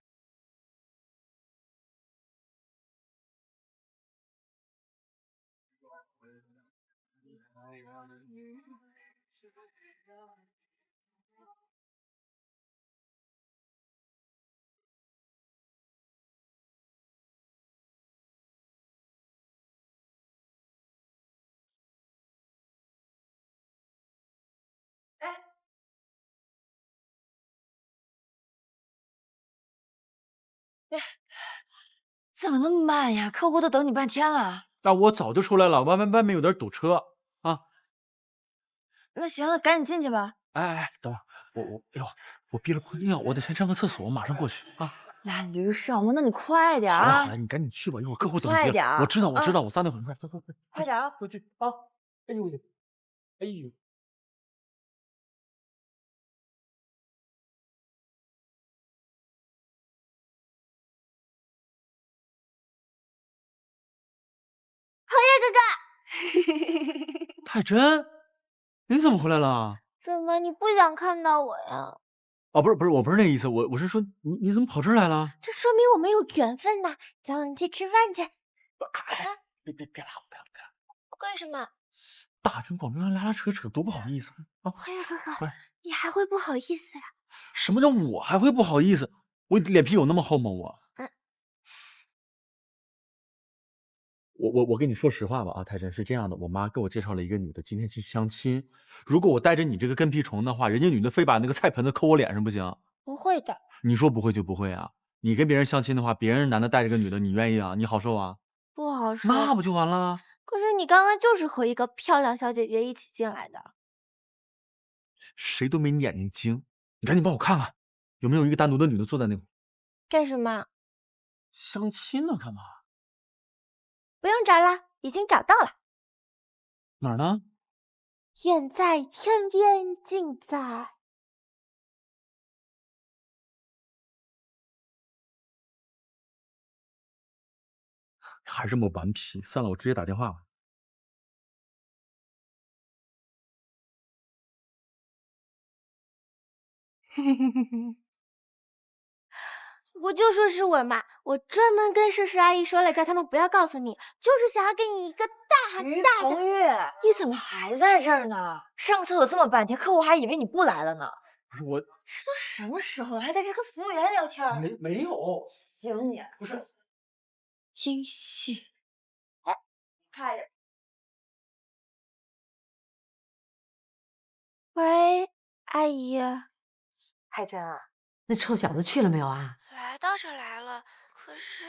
怎么那么慢呀？客户都等你半天了。那我早就出来了，外面有点堵车啊。那行了，赶紧进去吧。哎，等会儿，哎呦，我憋了泡尿，我得先上个厕所，我马上过去啊。懒驴少磨，那你快点好了啊！好了，你赶紧去吧，一会儿客户等急了。快点儿我知道，啊我撒尿很快，快，快点啊！过去啊！哎呦，哎呦。朋友哥哥，太真，你怎么回来了？怎么你不想看到我呀？哦，不是，我不是那意思，我是说你怎么跑这儿来了？这说明我们有缘分呐！咱们去吃饭去。别拉我，不要！为什么？大庭广众上拉扯多不好意思啊！朋友哥哥快，你还会不好意思呀？什么叫我还会不好意思？我脸皮有那么厚吗？我跟你说实话吧啊，太真是这样的，我妈给我介绍了一个女的，今天去相亲。如果我带着你这个跟屁虫的话，人家女的非把那个菜盆子扣我脸上不行？不会的。你说不会就不会啊？你跟别人相亲的话，别人男的带着个女的，你愿意啊？你好受啊？不好受。那不就完了？可是你刚刚就是和一个漂亮小姐姐一起进来的。谁都没你眼睛精，你赶紧帮我看看，有没有一个单独的女的坐在那块？干什么？相亲呢？干嘛？不用找了，已经找到了。哪儿呢？远在天边，近在……还是这么顽皮，算了，我直接打电话吧。我就说是我嘛，我专门跟叔叔阿姨说了，叫他们不要告诉你，就是想要给你一个大于大的。鹏玉，你怎么还在这儿呢？上厕所这么半天，客户还以为你不来了呢。不是我，这都什么时候了，还在这跟服务员聊天？没有。行你，不是惊喜。哎，看着。喂，阿姨。太真啊，那臭小子去了没有啊？来倒是来了，可是……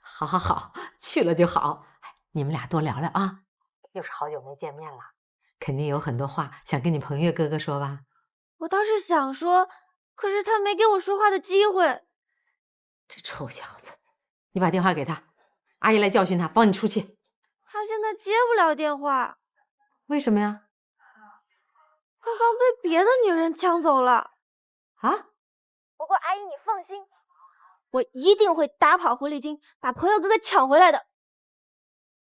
好，去了就好。你们俩多聊聊啊，又是好久没见面了，肯定有很多话想跟你朋友哥哥说吧？我倒是想说，可是他没给我说话的机会。这臭小子，你把电话给他，阿姨来教训他，帮你出气。他现在接不了电话。为什么呀？刚刚被别的女人抢走了。啊？不过阿姨你放心，我一定会打跑狐狸精，把朋友哥哥抢回来的。